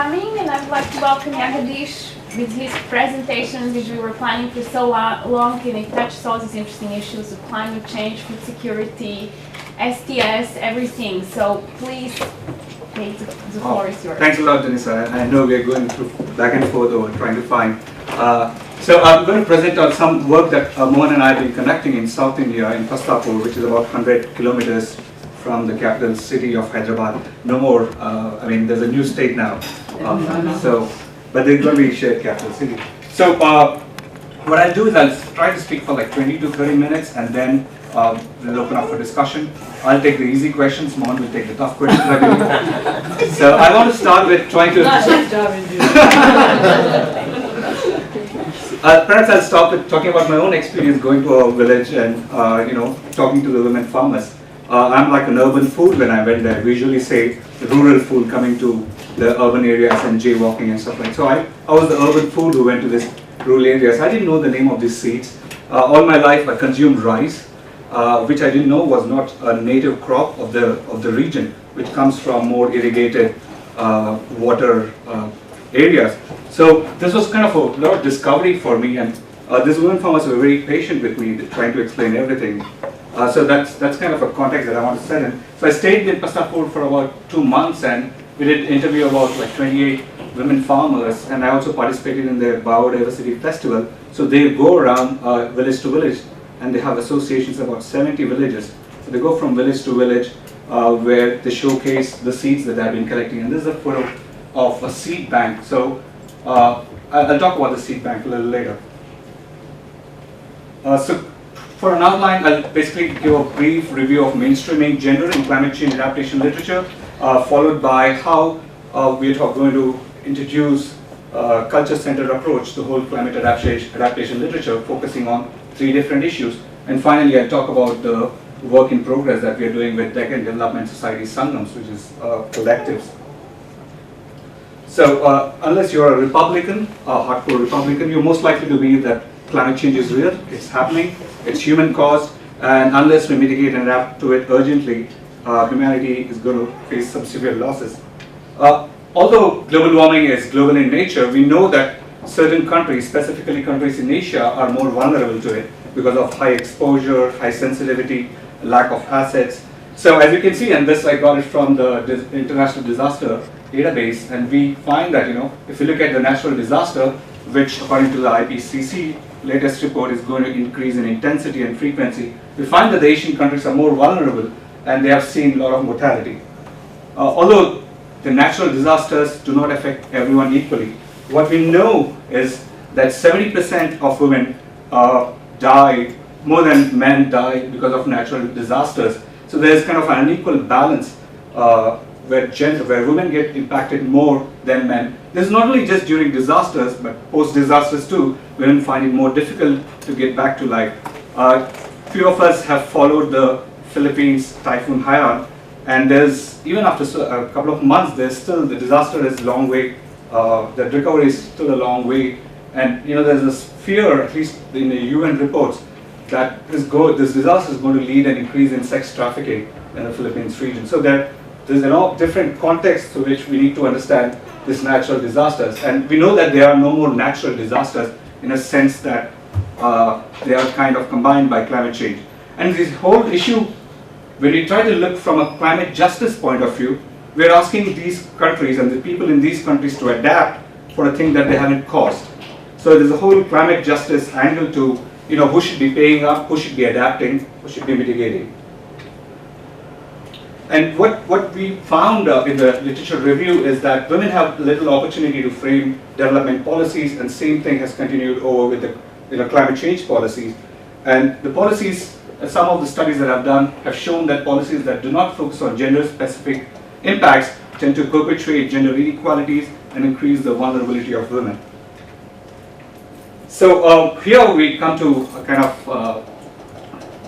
coming, and I'd like to welcome Jagadish with his presentation, which we were planning for so long, and it touches all these interesting issues of climate change, food security, STS, everything. So please, the floor is yours. Thanks a lot, Denisa. I know we are going through back and forth over trying to find. So I'm going to present on some work that Mohan and I have been conducting in South India, in Pastapur, which is about 100 kilometers from the capital city of Hyderabad. No more, I mean, there's a new state now. But they're going to be shared capital city. So what I'll do is I'll try to speak for like 20 to 30 minutes, and then we'll open up for discussion. I'll take the easy questions, Mohan will take the tough questions. So I want to start with trying to... Perhaps I'll start with talking about my own experience going to a village and talking to the women farmers. I'm like an urban fool when I went there. We usually say rural fool coming to the urban areas and jaywalking and stuff like that. So I was the urban fool who went to this rural areas. I didn't know the name of these seeds. All my life I consumed rice, which I didn't know was not a native crop of the region, which comes from more irrigated water areas. So this was kind of a lot of discovery for me, and these women farmers were very patient with me, trying to explain everything. So that's kind of a context that I want to set in. So I stayed in Pastapur for about 2 months, and we did interview about like 28 women farmers, and I also participated in the biodiversity festival. So they go around village to village, and they have associations, about 70 villages. So they go from village to village where they showcase the seeds that they've been collecting. And this is a photo of a seed bank. So I'll talk about the seed bank a little later. So for an outline, I'll basically give a brief review of mainstreaming gender in climate change adaptation literature, followed by how we're going to introduce a culture-centered approach to whole climate adaptation literature, focusing on 3 different issues. And finally, I'll talk about the work in progress that we are doing with Deccan Development Society Sangams, which is collectives. So unless you're a Republican, a hardcore Republican, you're most likely to believe that climate change is real, it's happening, it's human caused, and unless we mitigate and adapt to it urgently, humanity is going to face some severe losses. Although global warming is global in nature, we know that certain countries, specifically countries in Asia, are more vulnerable to it because of high exposure, high sensitivity, lack of assets. So as you can see, and this I got it from the International Disaster Database, and we find that if you look at the natural disaster, which according to the IPCC latest report is going to increase in intensity and frequency, we find that the Asian countries are more vulnerable and they have seen a lot of mortality. Although the natural disasters do not affect everyone equally, what we know is that 70% of women die, more than men die because of natural disasters. So there's kind of an unequal balance where women get impacted more than men. This is not only just during disasters, but post-disasters too. Women find it more difficult to get back to life. Few of us have followed the Philippines Typhoon Haiyan, and there's, even after a couple of months, there's still, the disaster is a long way, the recovery is still a long way, and there's this fear, at least in the UN reports, that this disaster is going to lead an increase in sex trafficking in the Philippines region. So there's different contexts to which we need to understand these natural disasters. And we know that there are no more natural disasters in a sense that they are kind of combined by climate change. And this whole issue, when we try to look from a climate justice point of view, we're asking these countries and the people in these countries to adapt for a thing that they haven't caused. So there's a whole climate justice angle to, who should be paying up, who should be adapting, who should be mitigating. And what we found in the literature review is that women have little opportunity to frame development policies, and same thing has continued over with the climate change policies. And the policies, some of the studies that I've done have shown that policies that do not focus on gender-specific impacts tend to perpetuate gender inequalities and increase the vulnerability of women. So here we come to a kind of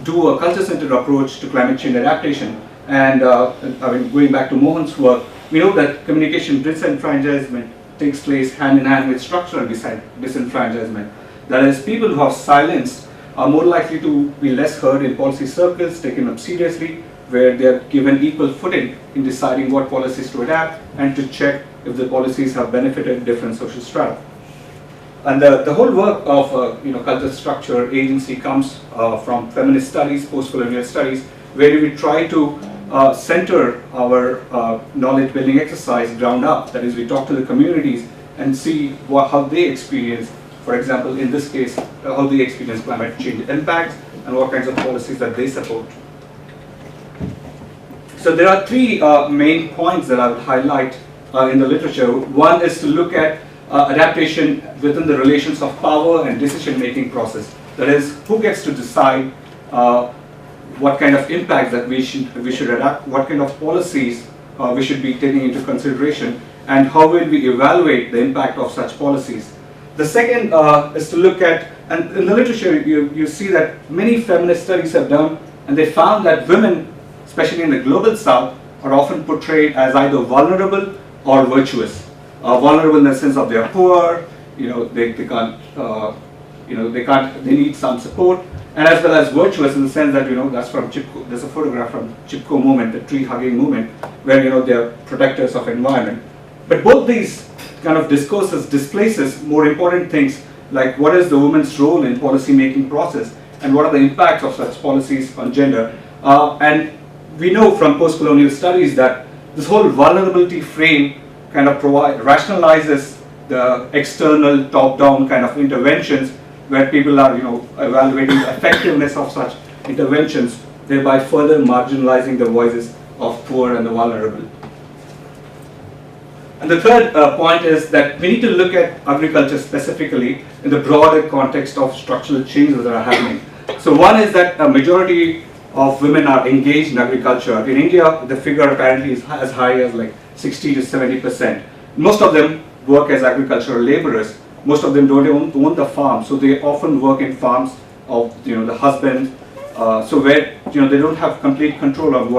do a culture-centered approach to climate change adaptation. And going back to Mohan's work, we know that communication disenfranchisement takes place hand in hand with structural disenfranchisement. That is, people who are silenced are more likely to be less heard in policy circles, taken up seriously, where they are given equal footing in deciding what policies to adapt and to check if the policies have benefited different social strata. And the whole work of cultural structure agency comes from feminist studies, post-colonial studies, where we try to center our knowledge building exercise ground up. That is, we talk to the communities and see how they experience, for example, in this case, how they experience climate change impacts and what kinds of policies that they support. So there are three main points that I would highlight in the literature. One is to look at adaptation within the relations of power and decision-making process. That is, who gets to decide what kind of impacts that we should adapt, what kind of policies we should be taking into consideration, and how will we evaluate the impact of such policies. The second is to look at, and in the literature you see that many feminist studies have done, and they found that women, especially in the global south, are often portrayed as either vulnerable or virtuous. Vulnerable in the sense of they are poor, they need some support, and as well as virtuous in the sense that that's from Chipko. There's a photograph from Chipko movement, the tree hugging movement, where they are protectors of environment. But both these kind of discourses displaces more important things like what is the woman's role in policy making process and what are the impacts of such policies on gender. And we know from post-colonial studies that this whole vulnerability frame kind of rationalizes the external top-down kind of interventions where people are evaluating the effectiveness of such interventions, thereby further marginalizing the voices of poor and the vulnerable. And the third point is that we need to look at agriculture specifically in the broader context of structural changes that are happening. So one is that a majority of women are engaged in agriculture. In India, the figure apparently is as high as like 60 to 70%. Most of them work as agricultural laborers. Most of them don't own the farm, so they often work in farms of the husband. So where they don't have complete control of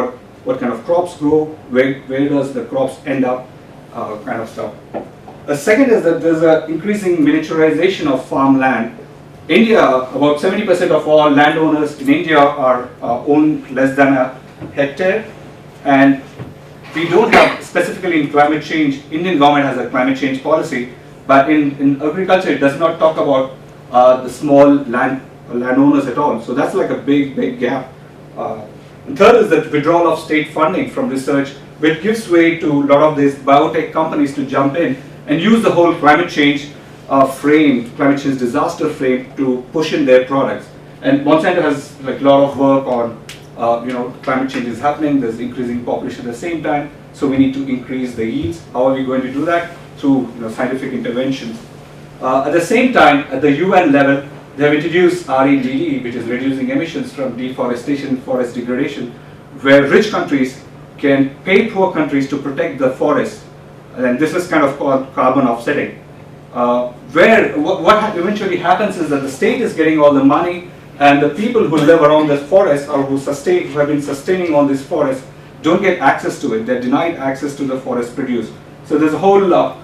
what kind of crops grow, where does the crops end up, kind of stuff. The second is that there's an increasing miniaturization of farmland. India, about 70% of all landowners in India are own less than a hectare, and we don't have, specifically in climate change, Indian government has a climate change policy, but in agriculture it does not talk about the small landowners at all. So that's like a big gap. And third is the withdrawal of state funding from research, which gives way to a lot of these biotech companies to jump in and use the whole climate change climate change disaster frame to push in their products. And Monsanto has like a lot of work on, climate change is happening, there's increasing population at the same time, so we need to increase the yields. How are we going to do that? Through scientific interventions. At the same time, at the UN level, they have introduced REDD, which is reducing emissions from deforestation, forest degradation, where rich countries can pay poor countries to protect the forest. And this is kind of called carbon offsetting. Where what eventually happens is that the state is getting all the money, and the people who live around this forest or who have been sustaining all this forest don't get access to it. They're denied access to the forest produce. So there's a whole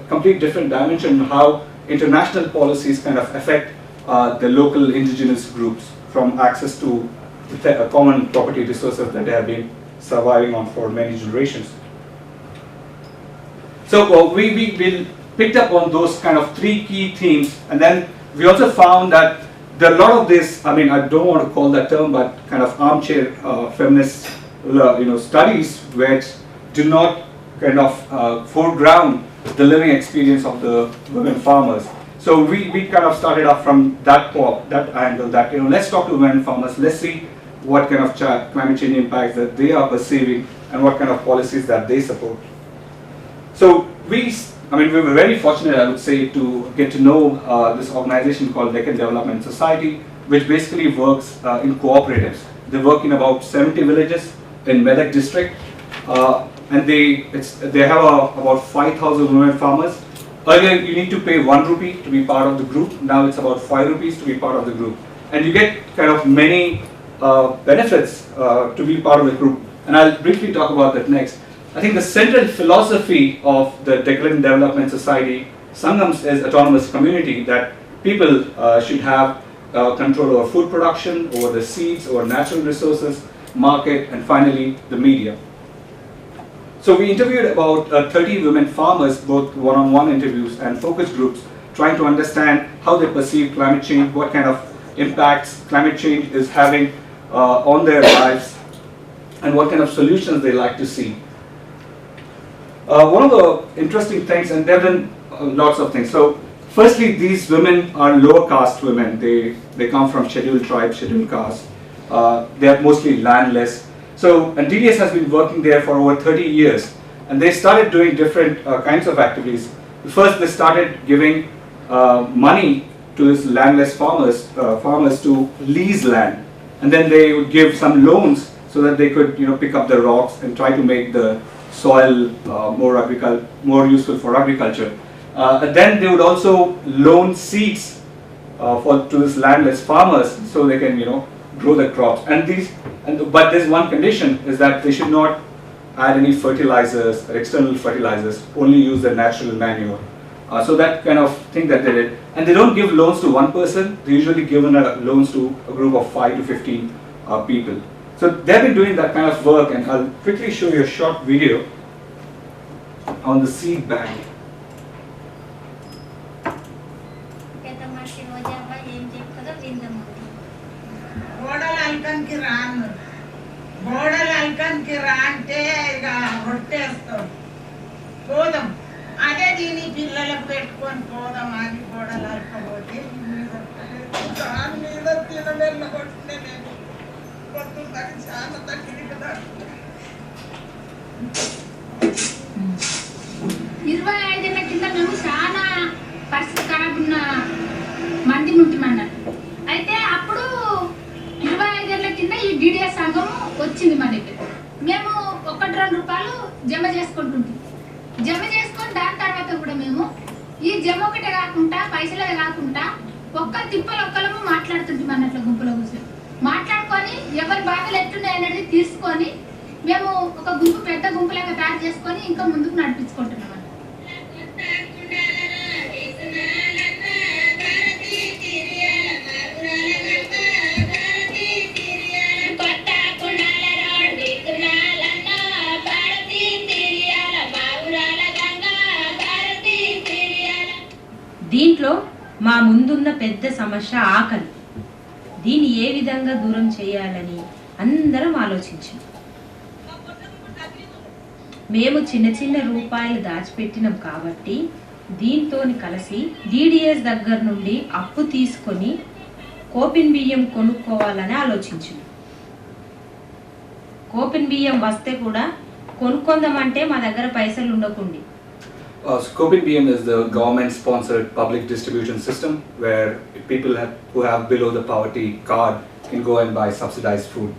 complete different dimension in how international policies kind of affect the local indigenous groups from access to the common property resources that they have been surviving on for many generations. So we picked up on those kind of three key themes, and then we also found that there are a lot of this, I don't want to call that term, but kind of armchair feminist studies which do not kind of foreground the living experience of the women farmers. So we kind of started off from that angle, that let's talk to women farmers, let's see what kind of climate change impacts that they are perceiving and what kind of policies that they support. So we were very fortunate, I would say, to get to know this organization called Deccan Development Society, which basically works in cooperatives. They work in about 70 villages in Medak district, and they have about 5,000 women farmers. Earlier, you need to pay 1 rupee to be part of the group. Now it's about 5 rupees to be part of the group, and you get kind of many benefits to be part of the group. And I'll briefly talk about that next. I think the central philosophy of the Deccan Development Society, Sangams, is autonomous community, that people should have control over food production, over the seeds, over natural resources, market, and finally the media. So we interviewed about 30 women farmers, both one-on-one interviews and focus groups, trying to understand how they perceive climate change, what kind of impacts climate change is having on their lives, and what kind of solutions they like to see. One of the interesting things, and there have been lots of things. So firstly, these women are lower caste women. They come from scheduled tribes, scheduled caste. They are mostly landless. So, and DDS has been working there for over 30 years, and they started doing different kinds of activities. First, they started giving money to these landless farmers to lease land, and then they would give some loans so that they could, pick up the rocks and try to make the soil more useful for agriculture. And then they would also loan seeds to these landless farmers so they can, grow the crops. But there's one condition, is that they should not add any fertilizers or external fertilizers, only use the natural manure. So that kind of thing that they did. And they don't give loans to one person, they usually give loans to a group of 5 to 15 people. So they've been doing that kind of work, and I'll quickly show you a short video on the seed bank. అదే దీని పిల్లలకు పెట్టుకొని పోదాం అని గోడలు అల్పపోతే దాని మీద తినబెల్ల కొట్టినే నేను కొట్టుతాను చాలా తగ్గింది కదా 25 ఏళ్ల కింద మేము చాలా పరిస్థితి ఖరాబ్ ఉన్న మంది ఉంటున్నాను. అయితే అప్పుడు 25 ఏళ్ల కింద ఈ DDS సంఘం వచ్చింది మన దగ్గర. మేము 1-2 రూపాయలు జమ చేసుకుంటుంటాం. జమ చేసుకొని దాని తర్వాత కూడా మేము ఈ జమ ఒకటే కాకుండా పైసలే కాకుండా ఒక్క తిప్పలు ఒక్కలము మాట్లాడుతుంటాం అన్నట్లు గుంపులో కూర్చొని మాట్లాడుకొని ఎవరి బాధలు ఎట్లున్నాయి అనేది తీసుకొని మేము ఒక గుంపు పెద్ద గుంపులాగా తయారు చేసుకొని ఇంకా ముందుకు నడిపించుకుంటున్నాం. దీంట్లో మా ముందున్న పెద్ద సమస్య ఆకలి. దీన్ని ఏ విధంగా దూరం చేయాలని అందరం ఆలోచించాం. మేము చిన్న చిన్న రూపాయలు దాచిపెట్టినాం కాబట్టి దీంతో కలిసి DDS దగ్గర నుండి అప్పు తీసుకొని కోపిన్ బియ్యం కొనుక్కోవాలని ఆలోచించాం. కోపిన్ బియ్యం వస్తే కూడా కొనుక్కుందామంటే మా దగ్గర పైసలు ఉండకుండి. Copen BM is the government-sponsored public distribution system where people who have below the poverty card can go and buy subsidized food.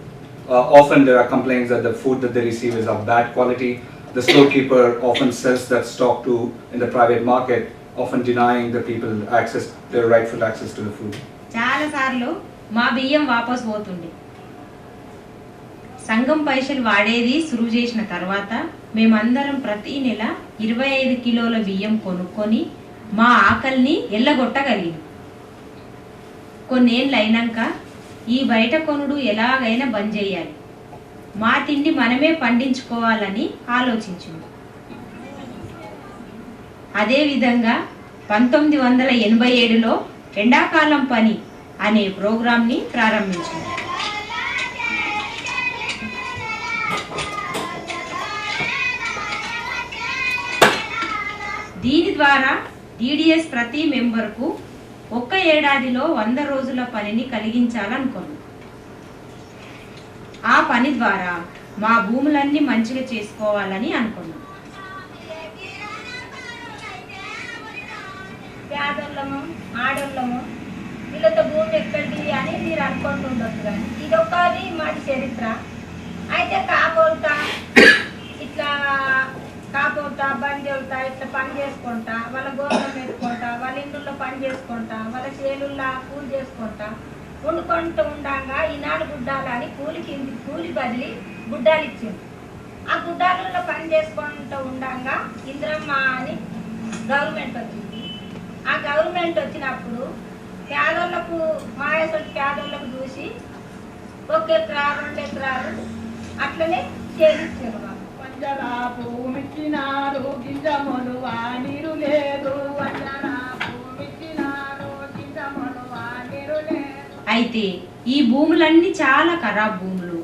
Often there are complaints that the food that they receive is of bad quality. The storekeeper often sells that stock in the private market, often denying the people their rightful access to the food. చాలా సార్లు మా బియ్యం వాపస్ పోతుంది. సంఘం పైసలు వాడేది సురువు చేసిన తర్వాత మేమందరం ప్రతి నెల 25 కిలోల బియ్యం కొనుక్కొని మా ఆకలిని ఎల్లగొట్టగలిగాం. కొన్నేళ్ళు అయినాక ఈ బయట కొనుడు ఎలాగైనా బంద్ చేయాలి, మా తిండి మనమే పండించుకోవాలని ఆలోచించింది. అదేవిధంగా 1987లో ఎండాకాలం పని అనే ప్రోగ్రాంని ప్రారంభించింది. దీని ద్వారా DDS ప్రతి మెంబర్కు ఒక్క ఏడాదిలో 100 రోజుల పనిని కలిగించాలనుకున్నాం. ఆ పని ద్వారా మా భూములన్నీ మంచిగా చేసుకోవాలని అనుకున్నాం. పేదోళ్ళము ఆడోళ్ళము వీళ్ళతో భూమి ఎక్కడిది అని మీరు అనుకుంటుండొచ్చు, కానీ ఇదొకది మాది చరిత్ర. అయితే కాపోతా ఇట్లా బండి వెళ్తా ఇట్లా పని చేసుకుంటా, వాళ్ళ గోధుమ ఎత్తుకుంటా, వాళ్ళ ఇంట్లో పని చేసుకుంటా, వాళ్ళ చేలుల్లో కూలి చేసుకుంటా వండుకుంటూ ఉండగా ఈనాడు గుడ్డాలని కూలి బదిలి గుడ్డాలు ఇచ్చింది. ఆ గుడ్డాలలో పని చేసుకుంటూ ఉండగా ఇంద్రమ్మ అని గవర్నమెంట్ వచ్చింది. ఆ గవర్నమెంట్ వచ్చినప్పుడు పేదోళ్ళకు మాయేసొచ్చి పేదోళ్ళకు చూసి 1 ఎకరా 2 ఎకరాలు అట్లనే చేయించారు. వంజరా భూమిచ్చినాడు గింజములువా నీరు లేదు వంజరా భూమిచ్చినాడు గింజములువా నీరు లేదు. అయితే ఈ భూములన్నీ చాలా ఖరాబ్ భూములు,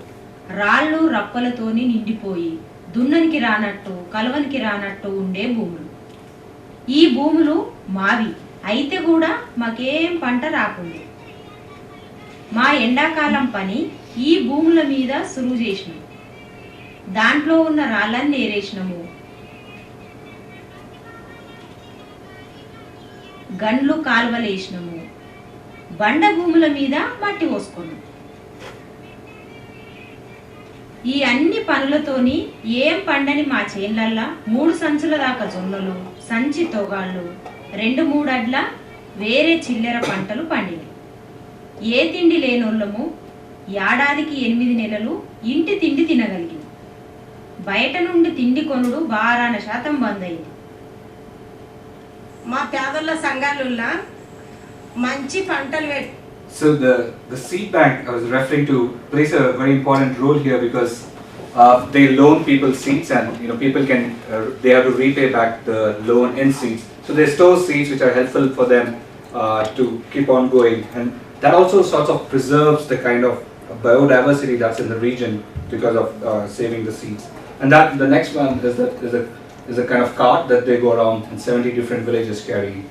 రాళ్ళు రప్పలతోని నిండిపోయి దున్ననికి రానట్టు కలవనికి రానట్టు ఉండే భూములు. ఈ భూములు మావి అయితే కూడా మాకేం పంట రాకుంది. మా ఎండాకాలం పని ఈ భూముల మీద సులువు చేసినాము. దాంట్లో ఉన్న రాళ్ళని ఏరేసినాము, గండ్లు కాలువలేసినాము, బండ భూముల మీద మట్టి పోసుకున్నాం. ఈ అన్ని పనులతోని ఏం పండని మా చేన్లల్లా 3 సంచుల దాకా జొన్నలు, సంచి తొగాళ్ళు, 2-3 అడ్ల వేరే చిల్లర పంటలు పండినాయి. ఏ తిండి లేనోళ్ళము ఏడాదికి 8 నెలలు ఇంటి తిండి తినగలిగింది. బయట నుండి తిండి కొనుడు 12% బంద్ అయింది. మా పేదల సంఘాలుల్లా మంచి పంటలు పెట్టి. So the seed bank I was referring to plays a very important role here because they loan people seeds and people can they have to repay back the loan in seeds. So they store seeds which are helpful for them to keep on going, and that also sort of preserves the kind of biodiversity that's in the region because of saving the seeds. And that the next one is a kind of cart that they go around and 70 different villages carrying.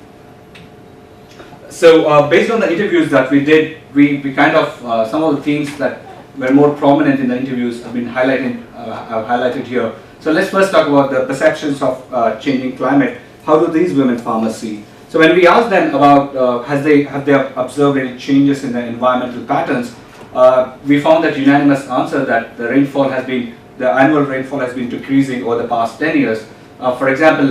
So based on the interviews that we did, we kind of some of the themes that were more prominent in the interviews have been highlighted here. So let's first talk about the perceptions of changing climate. How do these women farmers see? So when we asked them about have they observed any changes in the environmental patterns, we found that unanimous answer that the annual rainfall has been decreasing over the past 10 years. For example,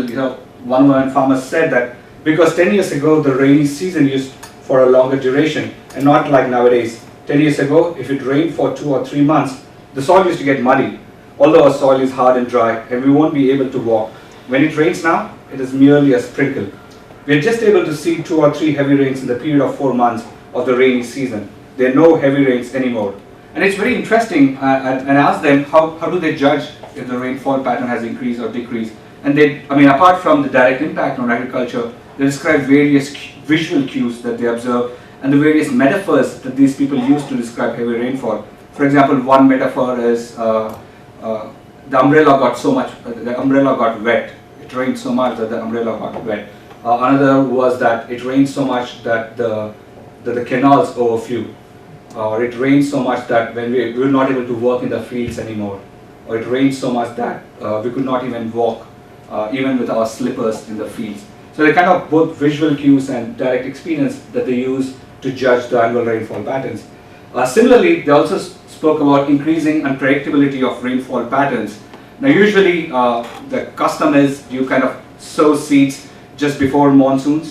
one woman farmer said that because 10 years ago the rainy season used for a longer duration and not like nowadays. 10 years ago, if it rained for 2 or 3 months, the soil used to get muddy, although our soil is hard and dry and we won't be able to walk. When it rains now, it is merely a sprinkle. We are just able to see 2 or 3 heavy rains in the period of 4 months of the rainy season. There are no heavy rains anymore. And it's very interesting, and I asked them how do they judge if the rainfall pattern has increased or decreased. And apart from the direct impact on agriculture, they describe various visual cues that they observe and the various metaphors that these people use to describe heavy rainfall. For example, one metaphor is the umbrella got wet. It rained so much that the umbrella got wet. Another was that it rained so much that the canals overflew. Or it rained so much that when we were not able to work in the fields anymore. Or it rained so much that we could not even walk, even with our slippers in the fields. So they kind of both visual cues and direct experience that they use to judge the annual rainfall patterns. Similarly, they also spoke about increasing unpredictability of rainfall patterns. Now usually the custom is you kind of sow seeds just before monsoons,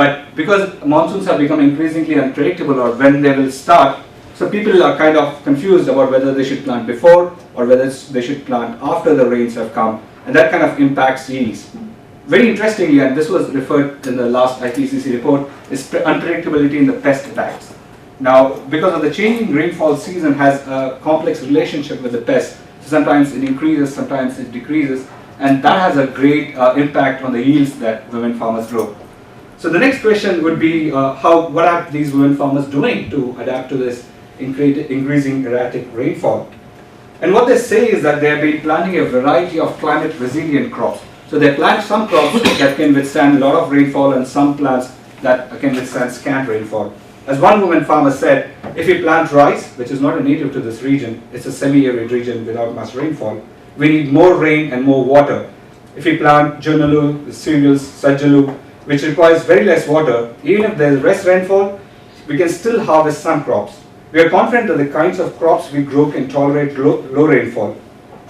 but because monsoons have become increasingly unpredictable or when they will start, so people are kind of confused about whether they should plant before or whether they should plant after the rains have come, and that kind of impacts yields. Very interestingly, and this was referred in the last IPCC report, is unpredictability in the pest attacks. Now, because of the changing rainfall season has a complex relationship with the pest, so sometimes it increases, sometimes it decreases, and that has a great impact on the yields that women farmers grow. So the next question would be, what are these women farmers doing to adapt to this increasing erratic rainfall? And what they say is that they have been planting a variety of climate resilient crops. So they plant some crops that can withstand a lot of rainfall and some plants that can withstand scant rainfall. As one woman farmer said, if we plant rice, which is not a native to this region, it's a semi-arid region without much rainfall, we need more rain and more water. If we plant jonalu, cereals, sajjalu, which requires very less water, even if there is less rainfall, we can still harvest some crops. We are confident that the kinds of crops we grow can tolerate low rainfall.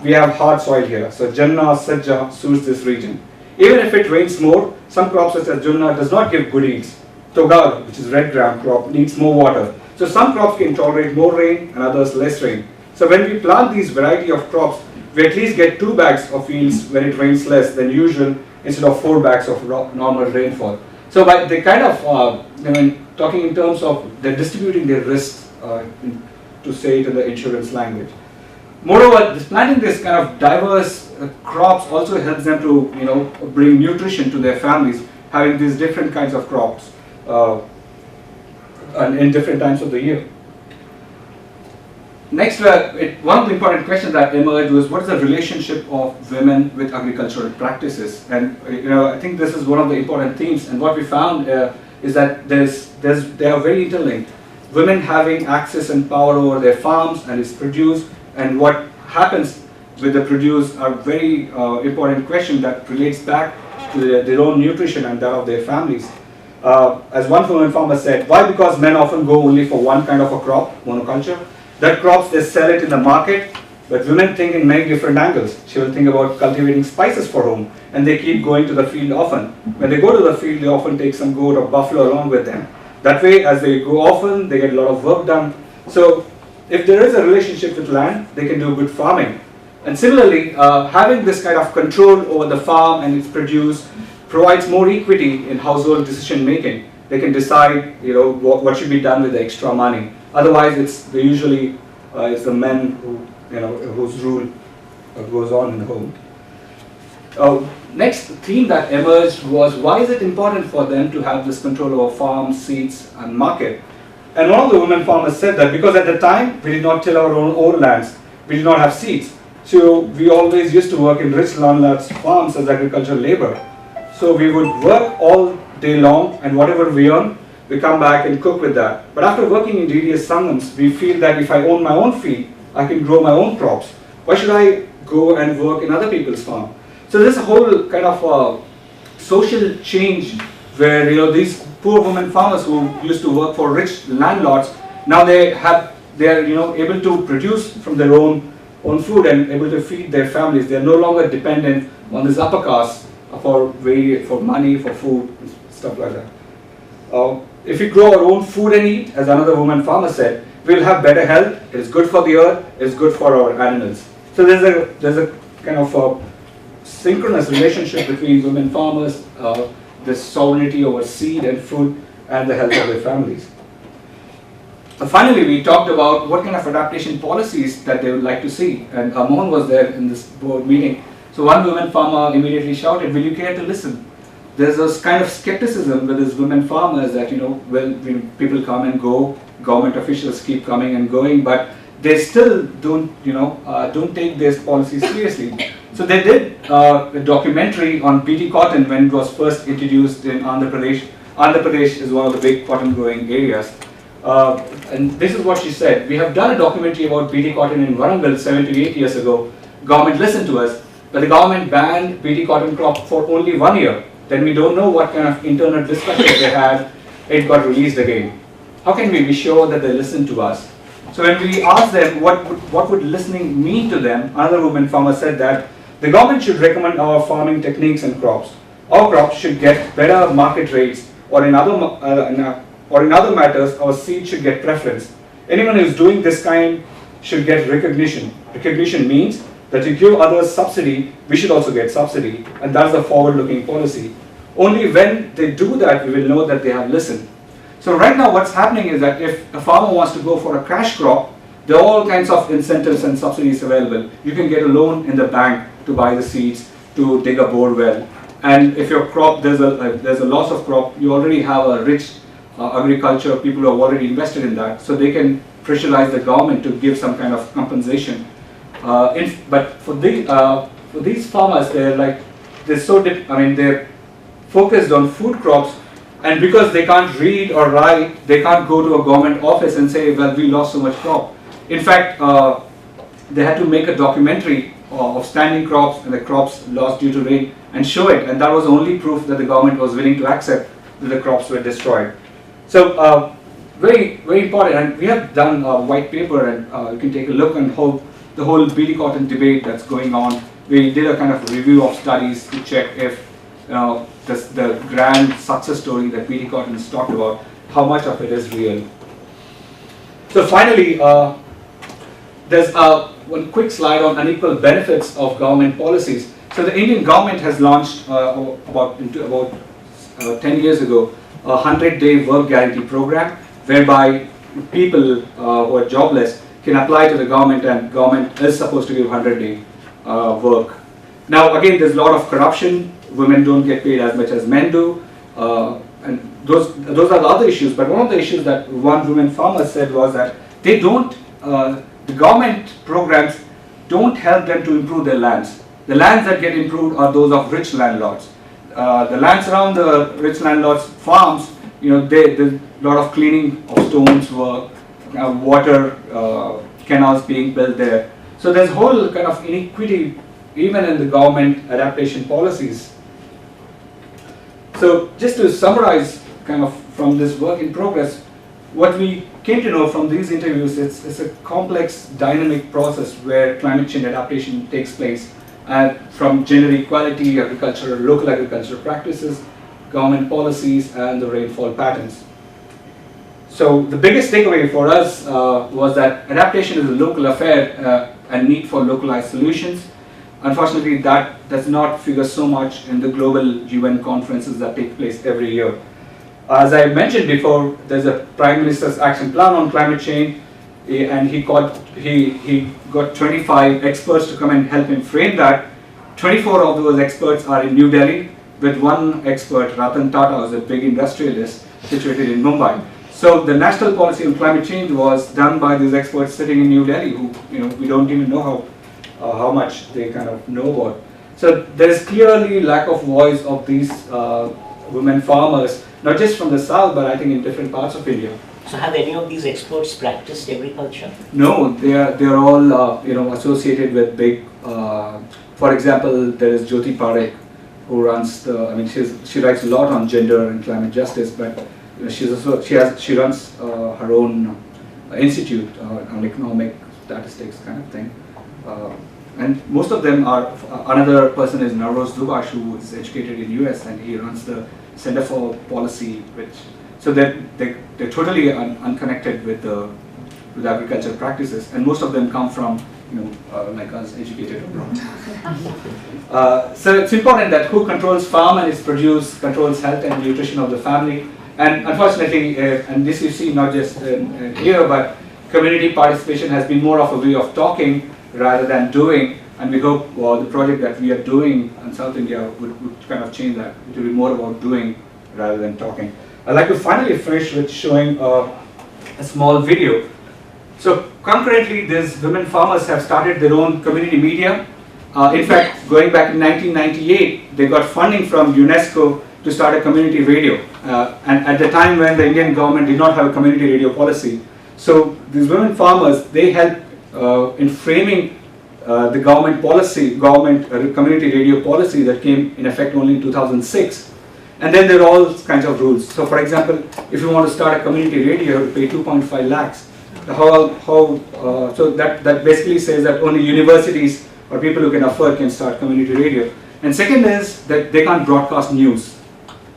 We have hard soil here, so janna, sajja suits this region. Even if it rains more, some crops such as janna does not give good yields. Togar, which is red gram crop, needs more water. So some crops can tolerate more rain and others less rain. So when we plant these variety of crops, we at least get 2 bags of yields when it rains less than usual instead of 4 bags of normal rainfall. So by they kind of, talking in terms of they're distributing their risks, to say it in the insurance language. Moreover, planting this kind of diverse crops also helps them to, bring nutrition to their families, having these different kinds of crops and in different times of the year. Next, one of the important questions that emerged was, what is the relationship of women with agricultural practices? And I think this is one of the important themes. And what we found is that they are very interlinked. Women having access and power over their farms and its produce, and what happens with the produce are very important question that relates back to their own nutrition and that of their families. As one woman farmer said, why? Because men often go only for one kind of a crop, monoculture. That crops, they sell it in the market, but women think in many different angles. She will think about cultivating spices for home, and they keep going to the field often. When they go to the field, they often take some goat or buffalo along with them. That way, as they go often, they get a lot of work done. So, if there is a relationship with land, they can do good farming. And similarly, having this kind of control over the farm and its produce provides more equity in household decision making. They can decide, what should be done with the extra money. Otherwise, it's usually the men whose rule goes on in the home. Next theme that emerged was, why is it important for them to have this control over farms, seeds, and market? And one of the women farmers said that because at the time we did not till our own lands, we did not have seeds. So we always used to work in rich landlords' farms as agricultural labor. So we would work all day long, and whatever we earn, we come back and cook with that. But after working in DDS Sangams, we feel that if I own my own field, I can grow my own crops. Why should I go and work in other people's farm? So there's a whole kind of social change where these poor women farmers who used to work for rich landlords, now they are able to produce from their own food and able to feed their families. They are no longer dependent on this upper caste for money, for food, stuff like that. If we grow our own food and eat, as another woman farmer said, we'll have better health. It is good for the earth. It is good for our animals. So there's a kind of a synchronous relationship between women farmers, the sovereignty over seed and food, and the health of their families. Finally, we talked about what kind of adaptation policies that they would like to see, and Mohan was there in this board meeting. So one woman farmer immediately shouted, "Will you care to listen?" There's this kind of skepticism with these women farmers that when people come and go, government officials keep coming and going, but they still don't take these policies seriously. So they did a documentary on BT cotton when it was first introduced in Andhra Pradesh. Andhra Pradesh is one of the big cotton growing areas. And this is what she said: "We have done a documentary about BT cotton in Warangal 7 to 8 years ago. Government listened to us, but the government banned BT cotton crop for only 1 year. Then we don't know what kind of internal discussions they had. It got released again. How can we be sure that they listen to us?" So when we asked them what would listening mean to them, another woman farmer said that the government should recommend our farming techniques and crops. Our crops should get better market rates, or in other matters, our seed should get preference. Anyone who is doing this kind should get recognition. Recognition means that you give others subsidy, we should also get subsidy, and that's the forward-looking policy. Only when they do that, we will know that they have listened. So right now what's happening is that if a farmer wants to go for a cash crop, there are all kinds of incentives and subsidies available. You can get a loan in the bank to buy the seeds, to dig a bore well. And if your crop, there's a loss of crop, you already have a rich agriculture, people who have already invested in that, so they can pressurize the government to give some kind of compensation. But for these farmers, they're focused on food crops, and because they can't read or write, they can't go to a government office and say, well, we lost so much crop. In fact, they had to make a documentary of standing crops and the crops lost due to rain and show it, and that was the only proof that the government was willing to accept that the crops were destroyed. So very, very important, and we have done a white paper, and you can take a look on how the whole BT cotton debate that's going on. We did a kind of review of studies to check if the grand success story that BT cotton has talked about, how much of it is real. So finally, there's one quick slide on unequal benefits of government policies. So the Indian government has launched about 10 years ago a 100-day work guarantee program, whereby people who are jobless can apply to the government, and government is supposed to give 100-day work. Now again, there's a lot of corruption. Women don't get paid as much as men do, and those are the other issues. But one of the issues that one woman farmer said was that they don't, the government programs don't help them to improve their lands. The lands that get improved are those of rich landlords. The lands around the rich landlords' farms, there's a lot of cleaning of stones work, water canals being built there. So there's whole kind of inequity even in the government adaptation policies. So just to summarize kind of from this work in progress, what we came to know from these interviews, it's a complex dynamic process where climate change adaptation takes place, from gender equality, local agricultural practices, government policies, and the rainfall patterns. So the biggest takeaway for us was that adaptation is a local affair and need for localized solutions. Unfortunately, that does not figure so much in the global UN conferences that take place every year. As I mentioned before, there's a Prime Minister's Action Plan on climate change, and he got 25 experts to come and help him frame that. 24 of those experts are in New Delhi, with one expert, Ratan Tata, who's a big industrialist situated in Mumbai. So the national policy on climate change was done by these experts sitting in New Delhi, who we don't even know how much they kind of know about. So there is clearly lack of voice of these women farmers, not just from the south, but I think in different parts of India. So have any of these experts practiced agriculture? No, they are all associated with big. For example, there is Jyoti Parekh, who runs she writes a lot on gender and climate justice, but she runs her own institute on economic statistics kind of thing. And most of them are, another person is Navroz Dubash, who is educated in US, and he runs the Center for Policy, so they're totally unconnected with agricultural practices, and most of them come from, like us, educated abroad. So it's important that who controls farm and its produce controls health and nutrition of the family. And unfortunately, and this you see not just here, but community participation has been more of a way of talking rather than doing, and we hope the project that we are doing in South India would kind of change that. It will be more about doing rather than talking. I'd like to finally finish with showing a small video. So concurrently, these women farmers have started their own community media. In fact, going back in 1998, they got funding from UNESCO to start a community radio. And at the time when the Indian government did not have a community radio policy, so these women farmers, they helped in framing the government community radio policy that came in effect only in 2006. And then there are all kinds of rules. So for example, if you want to start a community radio, you have to pay 2.5 lakhs. So that basically says that only universities or people who can afford can start community radio. And second is that they can't broadcast news.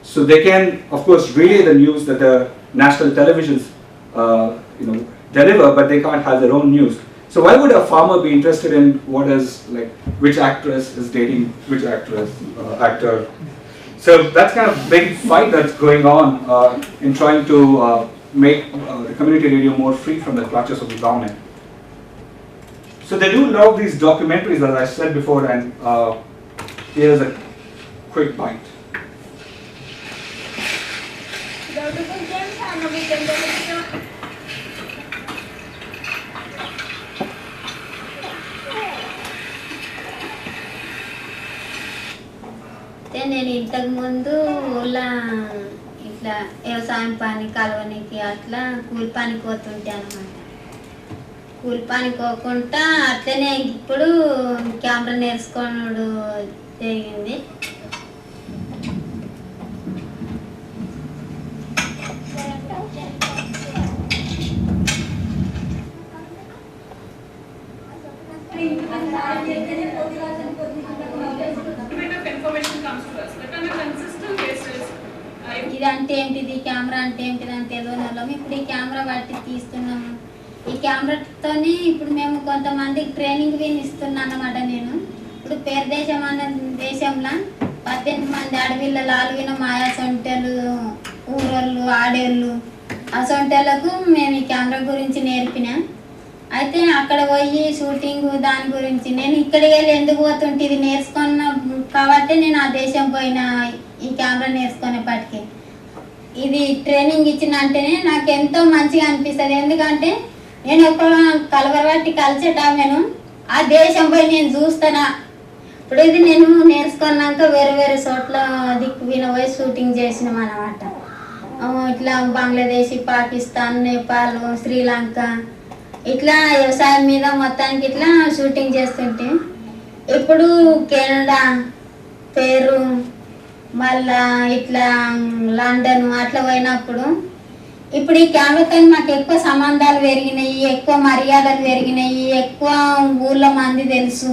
So they can, of course, relay the news that the national televisions deliver, but they can't have their own news. So why would a farmer be interested in which actress is dating which actor? So that's kind of big fight that's going on in trying to make the community radio more free from the clutches of the government. So they do love these documentaries, as I said before, and here's a quick bite. నేను ఇంతకు ముందు ఇట్లా వ్యవసాయం పని కలవనికి అట్లా కూలి పనికి పోతుంటే అనమాట. కూలి పనికి పోకుండా అట్లనే ఇప్పుడు కెమెరా నేర్చుకోవడం జరిగింది. ఇదంటే ఏంటిది, కెమెరా అంటే ఏంటిది అంటే ఏదో నెలం ఇప్పుడు ఈ కెమెరా బట్టి తీస్తున్నాము. ఈ కెమెరాతోని ఇప్పుడు మేము కొంతమందికి ట్రైనింగ్ ఇస్తున్నాను అన్నమాట. నేను ఇప్పుడు పేరు దేశం అన్న దేశంలో 18 మంది అడవిళ్ళ ఆలుగిన మాయా సొంటలు ఊరోళ్ళు ఆడేళ్ళు ఆ సొంటలకు మేము ఈ కెమెరా గురించి నేర్పినాం. అయితే అక్కడ పోయి షూటింగ్ దాని గురించి నేను ఇక్కడికి వెళ్ళి ఎందుకు పోతుంటే ఇది నేర్చుకున్న కాబట్టి నేను ఆ దేశం పోయిన ఈ కెమెరా నేర్చుకునేప్పటికీ ఇది ట్రైనింగ్ ఇచ్చిన అంటేనే నాకు ఎంతో మంచిగా అనిపిస్తుంది. ఎందుకంటే నేను ఒక కలవరబట్టి కలిసేటామెను ఆ దేశం పోయి నేను చూస్తానా. ఇప్పుడు ఇది నేను నేర్చుకున్నాక వేరే వేరే చోట్ల దిక్కు పోయి షూటింగ్ చేసినాం అన్నమాట. ఇట్లా బంగ్లాదేశ్, పాకిస్తాన్, నేపాల్, శ్రీలంక ఇట్లా వ్యవసాయం మీద మొత్తానికి ఇట్లా షూటింగ్ చేస్తుంటే ఇప్పుడు కెనడా, పెరు, మళ్ళా ఇట్లా లండన్ అట్లా పోయినప్పుడు ఇప్పుడు ఈ కెమెరాతో మాకు ఎక్కువ సంబంధాలు పెరిగినాయి, ఎక్కువ మర్యాదలు పెరిగినాయి, ఎక్కువ ఊళ్ళో మంది తెలుసు.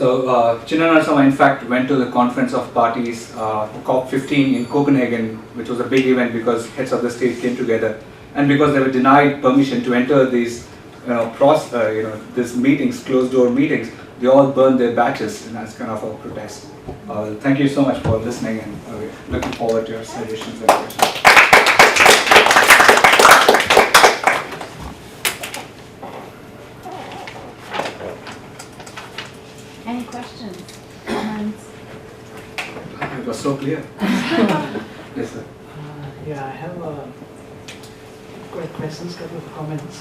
So, Chinna Narasimha in fact went to the conference of parties, COP15 in Copenhagen, which was a big event because heads of the state came together, and because they were denied permission to enter these, these meetings, closed door meetings, they all burned their badges, and that's kind of a protest. Thank you so much for listening, and we're looking forward to your suggestions and questions. Any questions, comments? It was so clear. Yes, sir. Yeah, I have quick questions, couple of comments.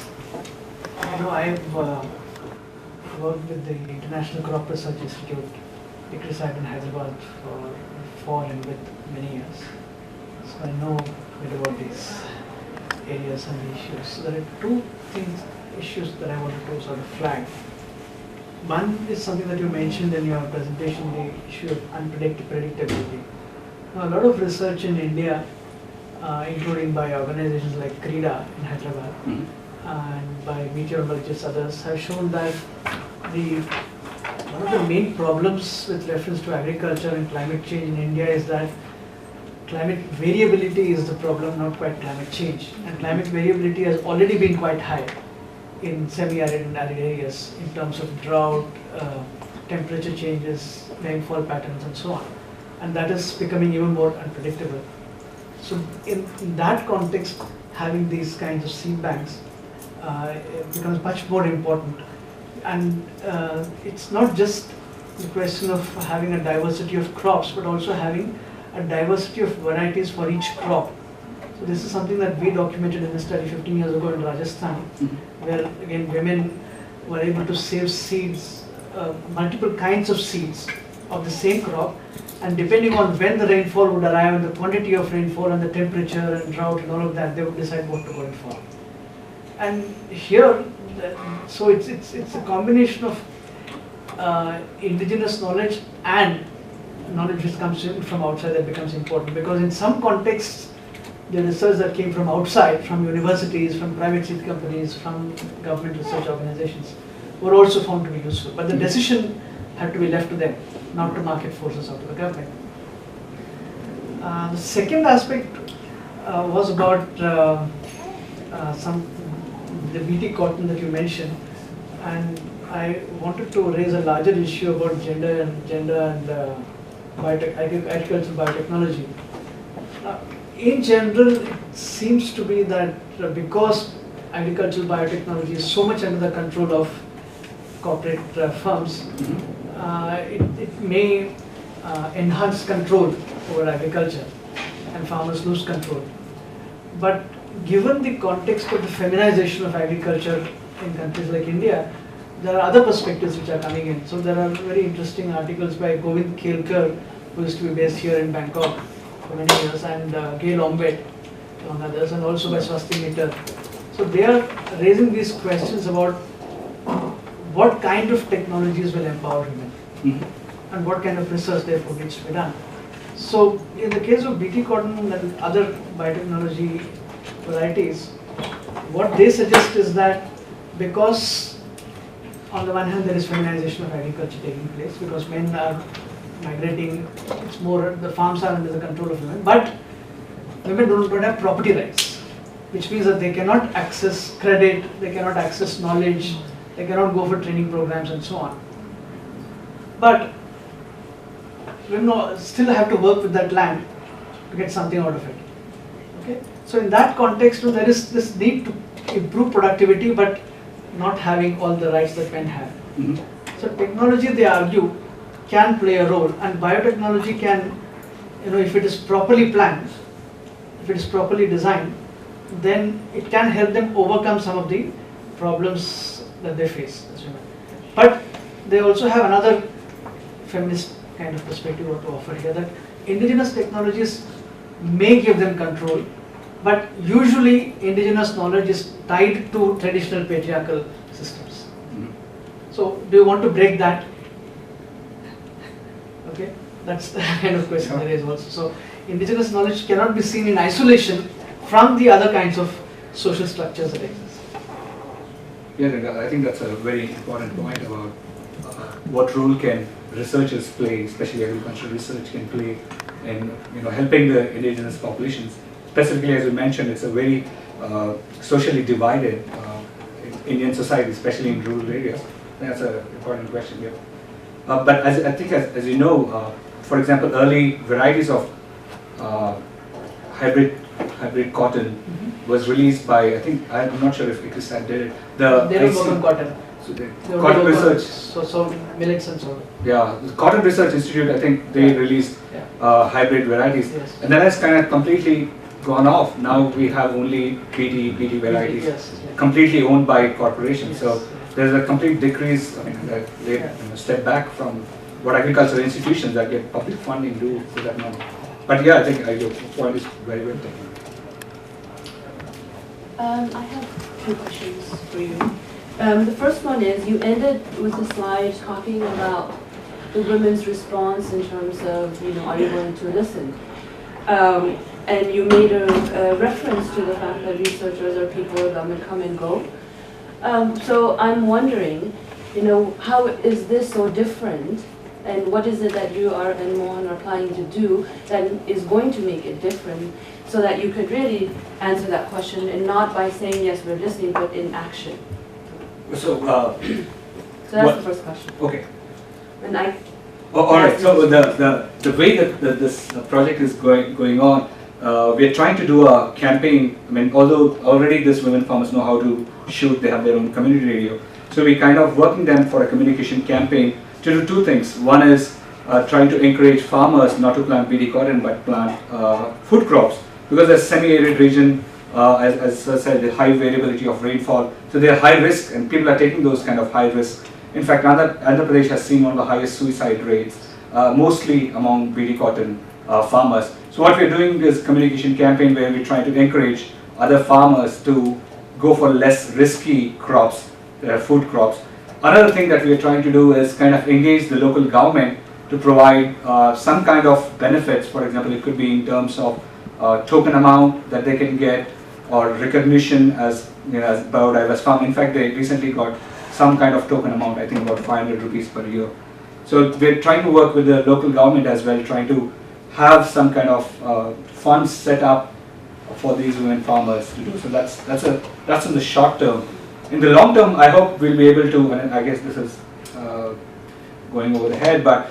I've worked with the International Crop Research Institute, ICRISAT in Hyderabad for and with many years. So I know a bit about these areas and issues. So there are two issues that I wanted to sort of flag. One is something that you mentioned in your presentation, the issue of unpredictability. Now, a lot of research in India, including by organizations like CREDA in Hyderabad, and by meteorologists, others, have shown that one of the main problems with reference to agriculture and climate change in India is that climate variability is the problem, not quite climate change. And climate variability has already been quite high in semi-arid and arid areas in terms of drought, temperature changes, rainfall patterns, and so on. And that is becoming even more unpredictable. So in that context, having these kinds of seed banks it becomes much more important. And it's not just the question of having a diversity of crops, but also having a diversity of varieties for each crop. So this is something that we documented in a study 15 years ago in Rajasthan, where again women were able to save seeds, multiple kinds of seeds of the same crop, and depending on when the rainfall would arrive and the quantity of rainfall and the temperature and drought and all of that, they would decide what to go in for. And here, so it's a combination of indigenous knowledge and knowledge which comes in from outside that becomes important, because in some contexts the research that came from outside, from universities, from private seed companies, from government research organizations, were also found to be useful. But the decision had to be left to them, not to market forces or to the government. The second aspect was about the BT cotton that you mentioned, and I wanted to raise a larger issue about gender and agricultural biotechnology. In general, it seems to be that because agricultural biotechnology is so much under the control of corporate firms, it may enhance control over agriculture and farmers lose control. But given the context of the feminization of agriculture in countries like India, there are other perspectives which are coming in. So there are very interesting articles by Govind Kelkar, who used to be based here in Bangkok for many years, and Gail Ombet, among others, and also by Swasti Meter. So they are raising these questions about what kind of technologies will empower women, and what kind of research therefore needs to be done. So in the case of BT cotton and other biotechnology varieties, what they suggest is that because on the one hand there is feminization of agriculture taking place, because men are migrating, it's more, the farms are under the control of women, but women don't have property rights, which means that they cannot access credit, they cannot access knowledge, they cannot go for training programs and so on. But women still have to work with that land to get something out of it. Okay, so in that context, there is this need to improve productivity, but not having all the rights that men have. So technology, they argue, can play a role, and biotechnology can, if it is properly planned, if it is properly designed, then it can help them overcome some of the problems that they face as women. But they also have another feminist kind of perspective to offer here, that indigenous technologies may give them control, but usually indigenous knowledge is tied to traditional patriarchal systems. So do you want to break that? Okay, that's the kind of question there is also. So indigenous knowledge cannot be seen in isolation from the other kinds of social structures that exist. Yeah, I think that's a very important point about what role can researchers play, especially agricultural research can play in helping the indigenous populations. Specifically, as you mentioned, it's a very socially divided Indian society, especially in rural areas. That's an important question here. But as you know, for example, early varieties of hybrid cotton was released by, I think, I'm not sure if ICRISAT did it. They don't work on cotton. So cotton research. So millets and so on. Yeah, the Cotton Research Institute, I think they released hybrid varieties. Yes. And that has kind of completely gone off. Now we have only BT varieties, completely owned by corporations. So there's a complete decrease, they step back from what agricultural institutions that get public funding do for that money. But yeah, I think your point is very well taken. I have two questions for you. The first one is, you ended with a slide talking about the women's response in terms of, are you going to listen? And you made a reference to the fact that researchers are people that may come and go. So I'm wondering, how is this so different? And what is it that you and Mohan are planning to do that is going to make it different, so that you could really answer that question, and not by saying, yes, we're listening, but in action? So that's the first question. Okay. And all right. So the way that this project is going on, we are trying to do a campaign. Although already these women farmers know how to shoot, they have their own community radio. So we're kind of working them for a communication campaign to do two things. One is trying to encourage farmers not to plant BT cotton but plant food crops, because there's semi-arid region, as I said, the high variability of rainfall. So they are high risk, and people are taking those kind of high risk. In fact, Andhra Pradesh has seen one of the highest suicide rates, mostly among BT cotton farmers. So what we're doing is communication campaign where we're trying to encourage other farmers to go for less risky crops, food crops. Another thing that we are trying to do is kind of engage the local government to provide some kind of benefits. For example, it could be in terms of token amount that they can get, or recognition as as biodiverse farm. In fact, they recently got some kind of token amount, I think about 500 rupees per year. So we're trying to work with the local government as well, trying to have some kind of funds set up for these women farmers to do. So that's in the short term. In the long term, I hope we'll be able to, and I guess this is going over the head, but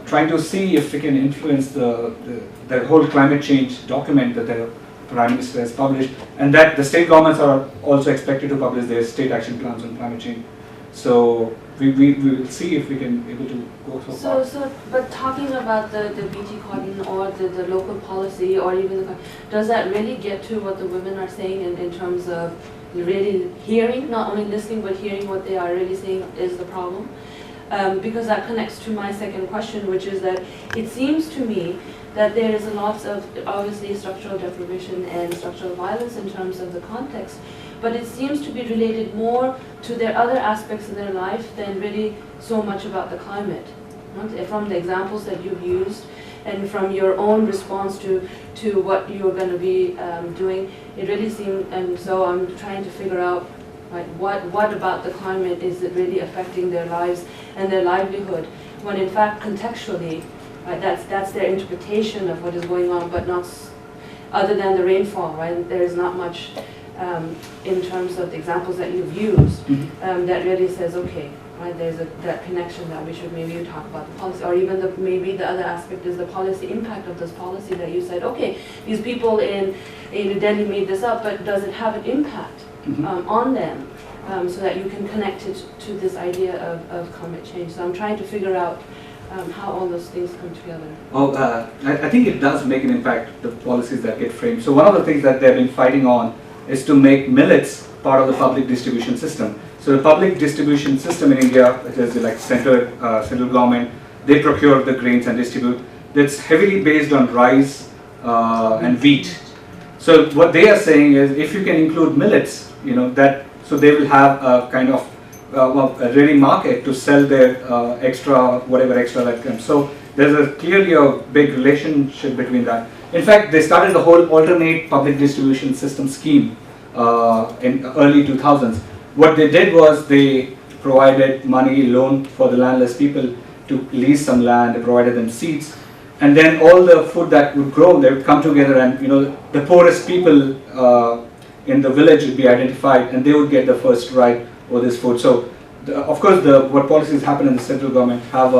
trying to see if we can influence the whole climate change document that the Prime Minister has published, and that the state governments are also expected to publish their state action plans on climate change. So we will see if we can able to go so far. But talking about the BT cotton or the local policy, or even does that really get to what the women are saying in terms of really hearing, not only listening, but hearing what they are really saying is the problem? Because that connects to my second question, which is that it seems to me that there is a lot of, obviously, structural deprivation and structural violence in terms of the context, but it seems to be related more to their other aspects of their life than really so much about the climate. From the examples that you've used, and from your own response to what you're going to be doing, it really seemed, and so I'm trying to figure out what about the climate is it really affecting their lives and their livelihood, when in fact contextually, that's their interpretation of what is going on, but not other than the rainfall, right? There's not much in terms of the examples that you've used that really says, okay, right? There's that connection that we should maybe talk about the policy, or even maybe the other aspect is the policy impact of this policy that you said, okay, these people in Delhi made this up, but does it have an impact on them? So that you can connect it to this idea of climate change. So I'm trying to figure out how all those things come together. Oh, I think it does make an impact, the policies that get framed. So one of the things that they've been fighting on is to make millets part of the public distribution system. So the public distribution system in India, which is like central government, they procure the grains and distribute. That's heavily based on rice and wheat. So what they are saying is, if you can include millets, so they will have a kind of a ready market to sell their whatever extra that comes. So there's clearly a big relationship between that. In fact, they started the whole alternate public distribution system scheme in early 2000s. What they did was they provided money, loan for the landless people to lease some land. They provided them seeds, and then all the food that would grow, they would come together, and the poorest people in the village would be identified, and they would get the first right over this food. So, of course, what policies happen in the central government have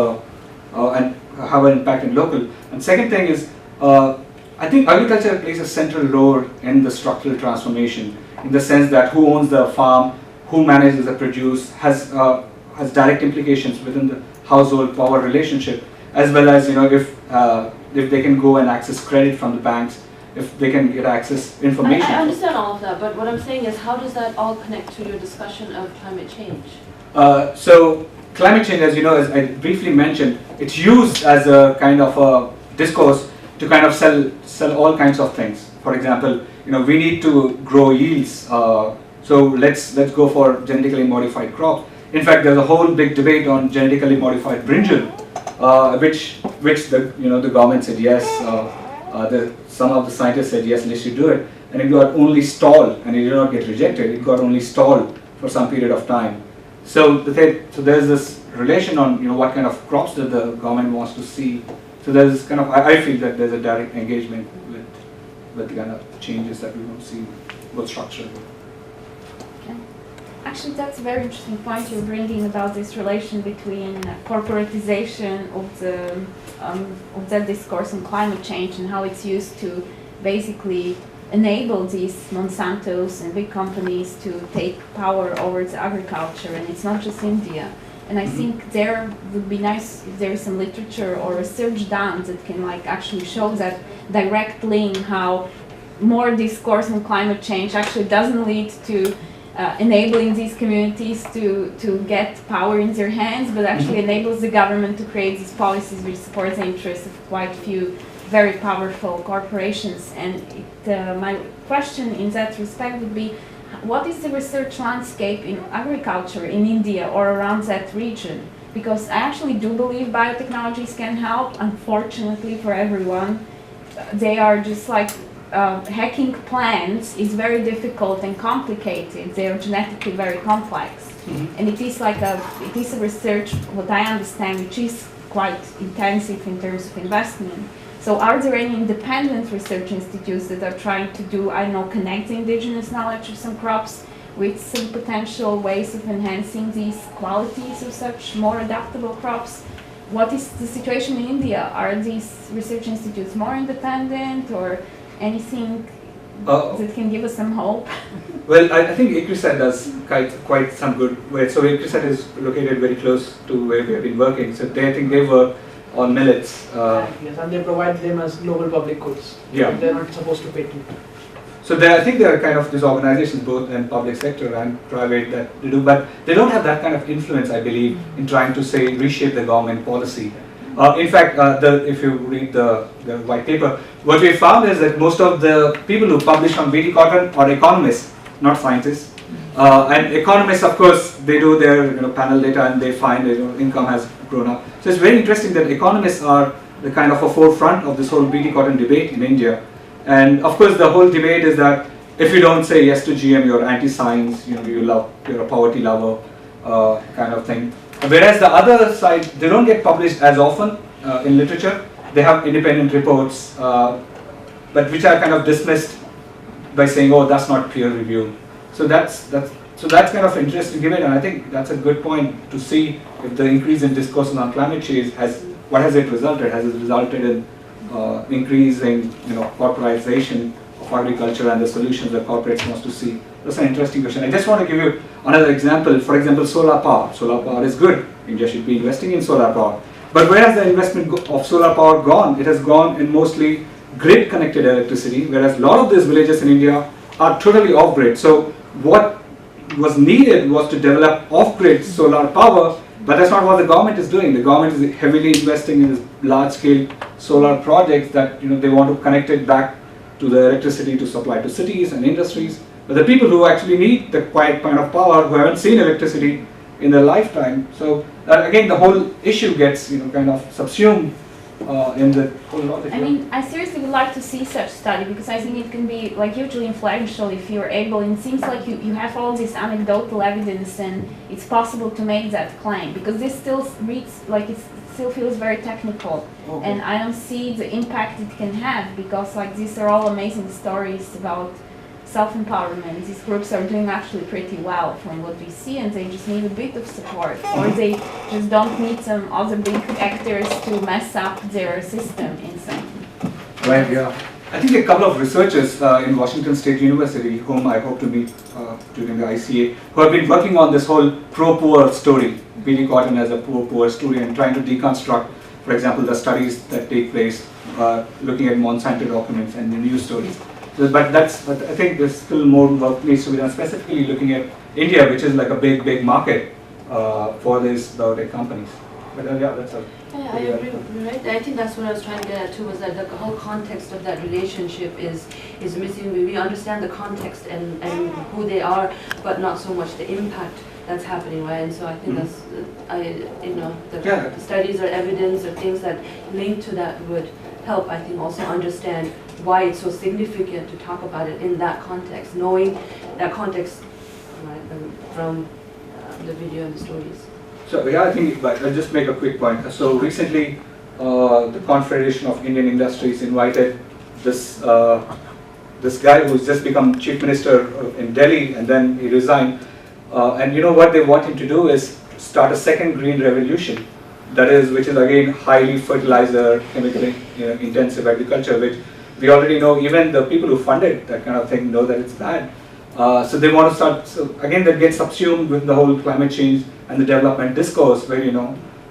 an impact in local. And second thing is, I think agriculture plays a central role in the structural transformation, in the sense that who owns the farm, who manages the produce, has direct implications within the household power relationship, as well as if they can go and access credit from the banks, if they can get access information. I understand all of that, but what I'm saying is, how does that all connect to your discussion of climate change? So climate change, as you know, as I briefly mentioned, it's used as a kind of a discourse to kind of sell all kinds of things. For example, we need to grow yields, so let's go for genetically modified crops. In fact, there's a whole big debate on genetically modified brinjal, which the government said yes. Some of the scientists said yes, let's do it, and it got only stalled, and it did not get rejected. It got only stalled for some period of time. So there's this relation on what kind of crops that the government wants to see. So there's kind of, I feel that there's a direct engagement with the kind of changes that we want to see, both structural. Actually, that's a very interesting point you're bringing about this relation between corporatization of that discourse on climate change and how it's used to basically enable these Monsantos and big companies to take power over the agriculture, and it's not just India. And I think there would be nice if there is some literature or research done that can actually show that direct link, how more discourse on climate change actually doesn't lead to enabling these communities to get power in their hands, but actually enables the government to create these policies which support the interests of quite a few very powerful corporations. And my question in that respect would be, what is the research landscape in agriculture in India or around that region? Because I actually do believe biotechnologies can help. Unfortunately for everyone, they are just hacking plants is very difficult and complicated. They are genetically very complex, and it is a research, what I understand, which is quite intensive in terms of investment. So are there any independent research institutes that are trying to do, connect the indigenous knowledge of some crops with some potential ways of enhancing these qualities of such more adaptable crops? What is the situation in India? Are these research institutes more independent, or anything that can give us some hope? Well, I think ICRISAT does quite some good work. So ICRISAT is located very close to where we have been working. So I think they work on millets. Yes, and they provide them as global public goods. Yeah. They're not supposed to patent. So I think there are kind of these organizations, both in public sector and private, that they do, but they don't have that kind of influence, I believe, in trying to reshape the government policy. In fact, if you read the white paper, what we found is that most of the people who publish on BT cotton are economists, not scientists. And economists, of course, they do their panel data and they find that income has grown up. So it's very interesting that economists are the kind of a forefront of this whole BT cotton debate in India. And of course, the whole debate is that if you don't say yes to GM, you're anti-science, you're a poverty lover, kind of thing. Whereas the other side, they don't get published as often in literature. They have independent reports, but which are kind of dismissed by saying, "Oh, that's not peer reviewed." So So that's kind of interesting given, and I think that's a good point to see if the increase in discourse on climate change what has it resulted? Has it resulted in increasing, corporatization of agriculture and the solutions that corporates wants to see? That's an interesting question. I just want to give you another example. For example, solar power. Solar power is good. India should be investing in solar power. But where has the investment of solar power gone? It has gone in mostly grid-connected electricity, whereas a lot of these villages in India are totally off-grid. So what was needed was to develop off-grid solar power, but that's not what the government is doing. The government is heavily investing in this large-scale solar projects that they want to connect it back to the electricity to supply to cities and industries. But the people who actually need the quiet kind of power, who haven't seen electricity in their lifetime, so again the whole issue gets kind of subsumed in the whole logic. I mean, I seriously would like to see such study, because I think it can be like hugely influential if you're able, and it seems like you have all this anecdotal evidence and it's possible to make that claim, because this still reads like it still feels very technical. Okay. And I don't see the impact it can have, because like these are all amazing stories about self-empowerment. These groups are doing actually pretty well from what we see, and they just need a bit of support, or they just don't need some other big actors to mess up their system in some. Right, yeah. I think a couple of researchers in Washington State University, whom I hope to meet during the ICA, who have been working on this whole pro-poor story, Billy Cotton as a poor story, and trying to deconstruct, for example, the studies that take place looking at Monsanto documents and the news stories. So, but I think there's still more work needs to be done, specifically looking at India, which is like a big market for these biotech companies. But yeah, that's a. Yeah, I agree, right? I think that's what I was trying to get at too, was that the whole context of that relationship is missing. We understand the context and who they are, but not so much the impact that's happening, right? And so I think that's, the studies or evidence or things that link to that would help, I think, also understand why it's so significant to talk about it in that context, knowing that context, right, from the video and the stories. So yeah, I think, but I'll just make a quick point. So recently, the Confederation of Indian Industries invited this this guy who's just become chief minister in Delhi, and then he resigned. And what they want him to do is start a second green revolution, which is again highly fertilizer, chemically intensive agriculture, which we already know. Even the people who funded that kind of thing know that it's bad. So they want to start. So again, that gets subsumed with the whole climate change and the development discourse, where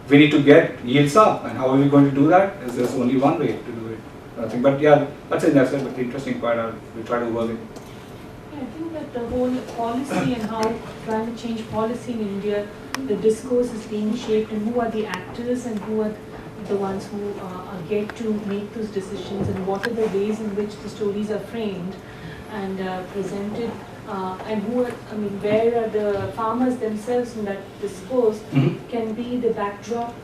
we need to get yields up, and how are we going to do that? There's only one way to do it. I think, but yeah, that's an interesting part. We try to work it. I think that the whole policy and how climate change policy in India, the discourse is being shaped, and who are the actors and who are the ones who get to make those decisions, and what are the ways in which the stories are framed and presented, and where are the farmers themselves in that discourse can be the backdrop,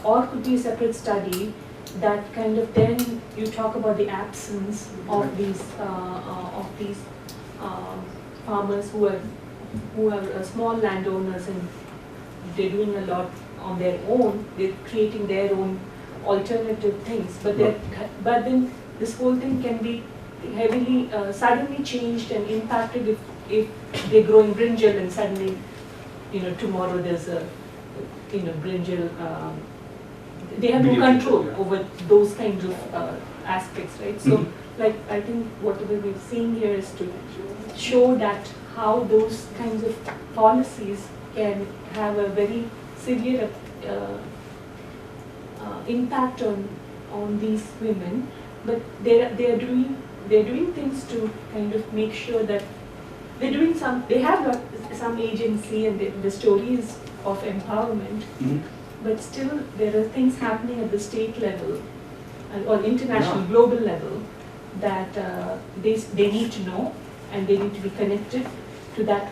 or could be a separate study that kind of then you talk about the absence of these farmers who are small landowners, and they're doing a lot on their own. They're creating their own alternative things, but then this whole thing can be heavily suddenly changed and impacted if they're growing brinjal, and suddenly tomorrow there's a brinjal. They have no control over those kinds of aspects, right? So, like, I think whatever we're seeing here is to show that how those kinds of policies can have a very severe impact on these women, but they're doing things to kind of make sure that they have some agency, and the stories of empowerment. But still, there are things happening at the state level or international, global level that they need to know, and they need to be connected to that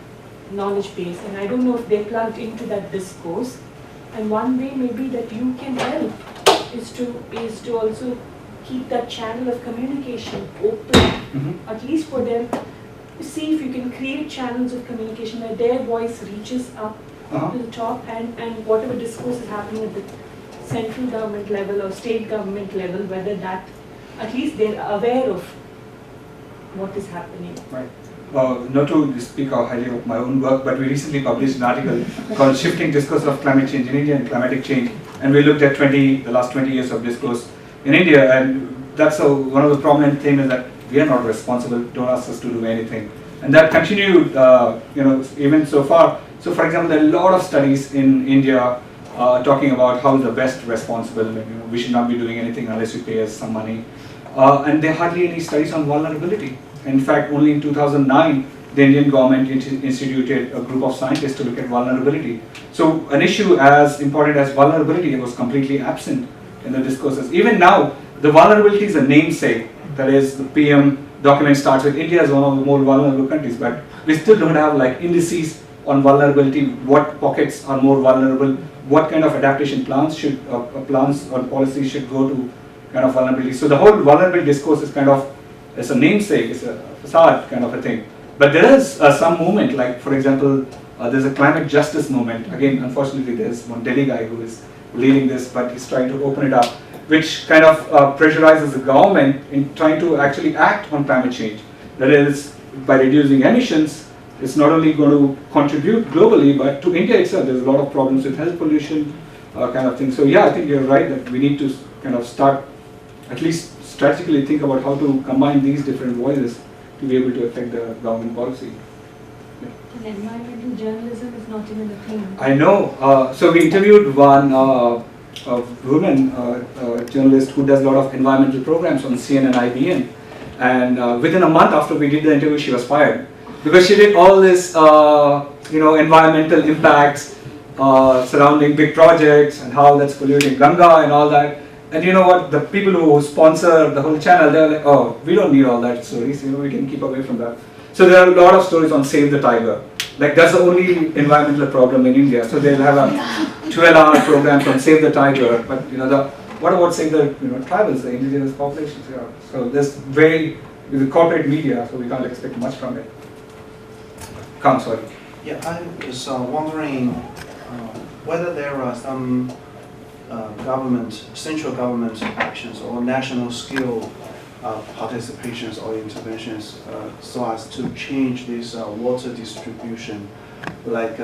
knowledge base. And I don't know if they're plugged into that discourse. And one way maybe that you can help is to also keep that channel of communication open, at least for them. See if you can create channels of communication where their voice reaches up to the top, and whatever discourse is happening at the central government level or state government level, whether that at least they're aware of what is happening. Right. not to speak highly of my own work, but we recently published an article called Shifting Discourse of Climate Change in India and Climatic Change, and we looked at the last 20 years of discourse in India, and that's one of the prominent themes is that we are not responsible, don't ask us to do anything. And that continued, even so far. So for example, there are a lot of studies in India talking about how is the West responsible, and, we should not be doing anything unless you pay us some money. And there are hardly any studies on vulnerability. In fact, only in 2009, the Indian government instituted a group of scientists to look at vulnerability. So an issue as important as vulnerability was completely absent in the discourses. Even now, the vulnerability is a namesake. That is, the PM document starts with India as one of the more vulnerable countries, but we still don't have like indices on vulnerability, what pockets are more vulnerable, what kind of adaptation plans or policies should go to kind of vulnerability. So the whole vulnerability discourse is kind of, it's a namesake, it's a facade kind of a thing. But there is some movement, like for example, there's a climate justice movement. Again, unfortunately, there's one Delhi guy who is leading this, but he's trying to open it up, which kind of pressurizes the government in trying to actually act on climate change. That is, by reducing emissions, it's not only going to contribute globally, but to India itself. There's a lot of problems with health pollution, kind of thing. So yeah, I think you're right that we need to kind of start, at least strategically think about how to combine these different voices to be able to affect the government policy. And environmental journalism is not even a thing. I know. So we interviewed one woman journalist who does a lot of environmental programs on CNN and IBN, and within a month after we did the interview, she was fired because she did all this, environmental impacts surrounding big projects and how that's polluting Ganga and all that. And you know what? The people who sponsor the whole channel, they're like, oh, we don't need all that stories. We can keep away from that. So there are a lot of stories on Save the Tiger. Like that's the only environmental problem in India. So they'll have a 12-hour program on Save the Tiger. But what about Save the tribals, the indigenous populations? Yeah. So there's with the corporate media, so we can't expect much from it. Sorry. Yeah, I was wondering whether there are some central government actions or national scale participations or interventions so as to change this water distribution, like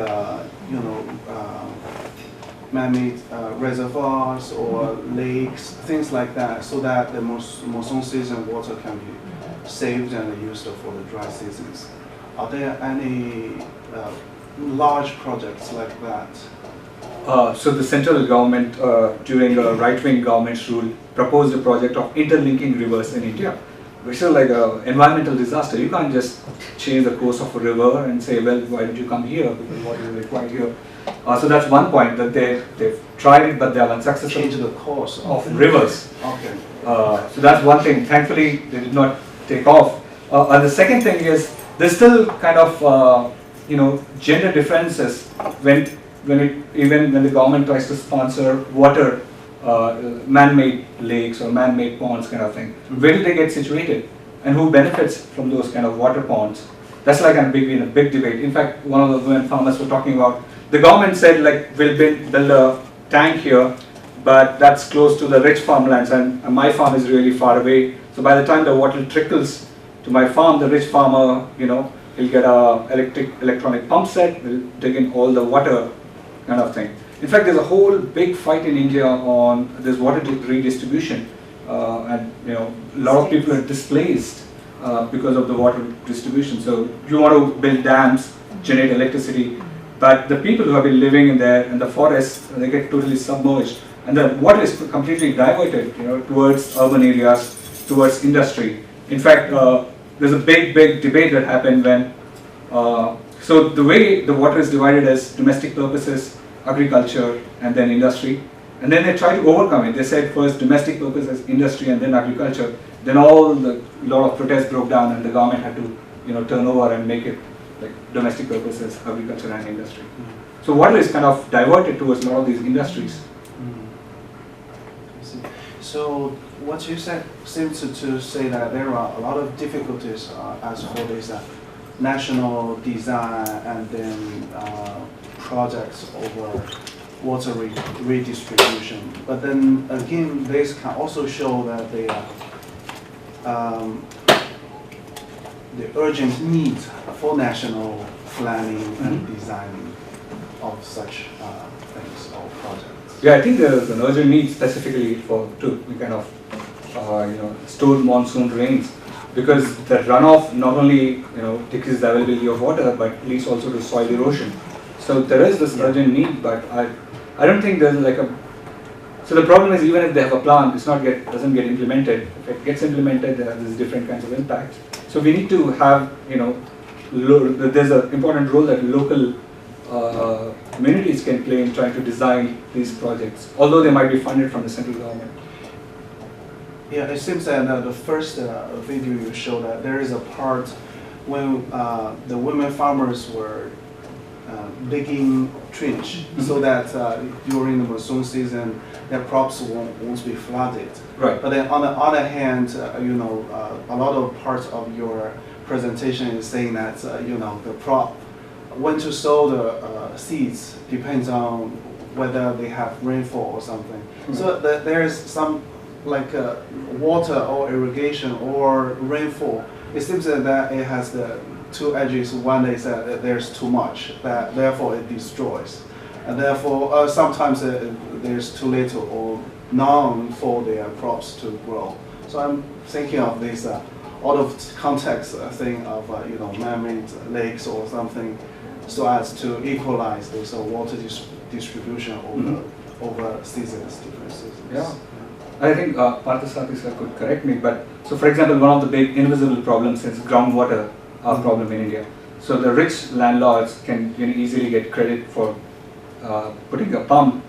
man-made reservoirs or lakes, things like that, so that the monsoon season water can be saved and used for the dry seasons. Are there any large projects like that? So the central government, during a right-wing government's rule, proposed a project of interlinking rivers in India, which is like an environmental disaster. You can't just change the course of a river and say, well, why don't you come here, because what is required here. So that's one point, that they've tried it, but they are unsuccessful. Change the course of rivers. Okay. So that's one thing. Thankfully, they did not take off. And the second thing is, there's still kind of, gender differences even when the government tries to sponsor water, man-made lakes or man-made ponds kind of thing. Where do they get situated? And who benefits from those kind of water ponds? That's like a big debate. In fact, one of the women farmers were talking about, the government said like, we'll build a tank here, but that's close to the rich farmlands, and my farm is really far away. So by the time the water trickles to my farm, the rich farmer, he'll get a electronic pump set, will take in all the water kind of thing. In fact, there's a whole big fight in India on this water redistribution, and a lot of people are displaced because of the water distribution. So you want to build dams, generate electricity, but the people who have been living in the forests, they get totally submerged, and the water is completely diverted, towards urban areas, towards industry. In fact, there's a big debate that happened when. So the way the water is divided is domestic purposes, agriculture, and then industry. And then they try to overcome it. They said first domestic purposes, industry, and then agriculture. Then a lot of protests broke down, and the government had to turn over and make it like domestic purposes, agriculture, and industry. Mm-hmm. So water is kind of diverted towards a lot of these industries. Mm-hmm. I see. So what you said seems to say that there are a lot of difficulties as for this national design and then projects over water redistribution. But then again, this can also show that the urgent need for national planning and designing of such things or projects? Yeah, I think there is an urgent need specifically to kind of store monsoon rains, because the runoff not only decreases the availability of water but leads also to soil erosion. So there is this urgent need, but I don't think there's like a. So the problem is, even if they have a plan, doesn't get implemented. If it gets implemented, there's different kinds of impacts. So we need to have there's an important role that local communities can play in trying to design these projects, although they might be funded from the central government. Yeah, it seems that the first video you showed that there is a part when the women farmers were digging trench so that during the monsoon season their crops won't be flooded. Right. But then on the other hand, a lot of parts of your presentation is saying that the crop, when to sow the seeds depends on whether they have rainfall or something. So there is some like water or irrigation or rainfall. It seems that it has the two edges. One is that there's too much, that therefore it destroys, and therefore sometimes there's too little or none for their crops to grow. So I'm thinking of this out of context thing of man-made lakes or something, so as to equalize this water distribution over seasons, different seasons. Yeah. I think Parthasarathy sir could correct me, but so for example, one of the big invisible problems is groundwater problem in India. So the rich landlords can easily get credit for putting a pump,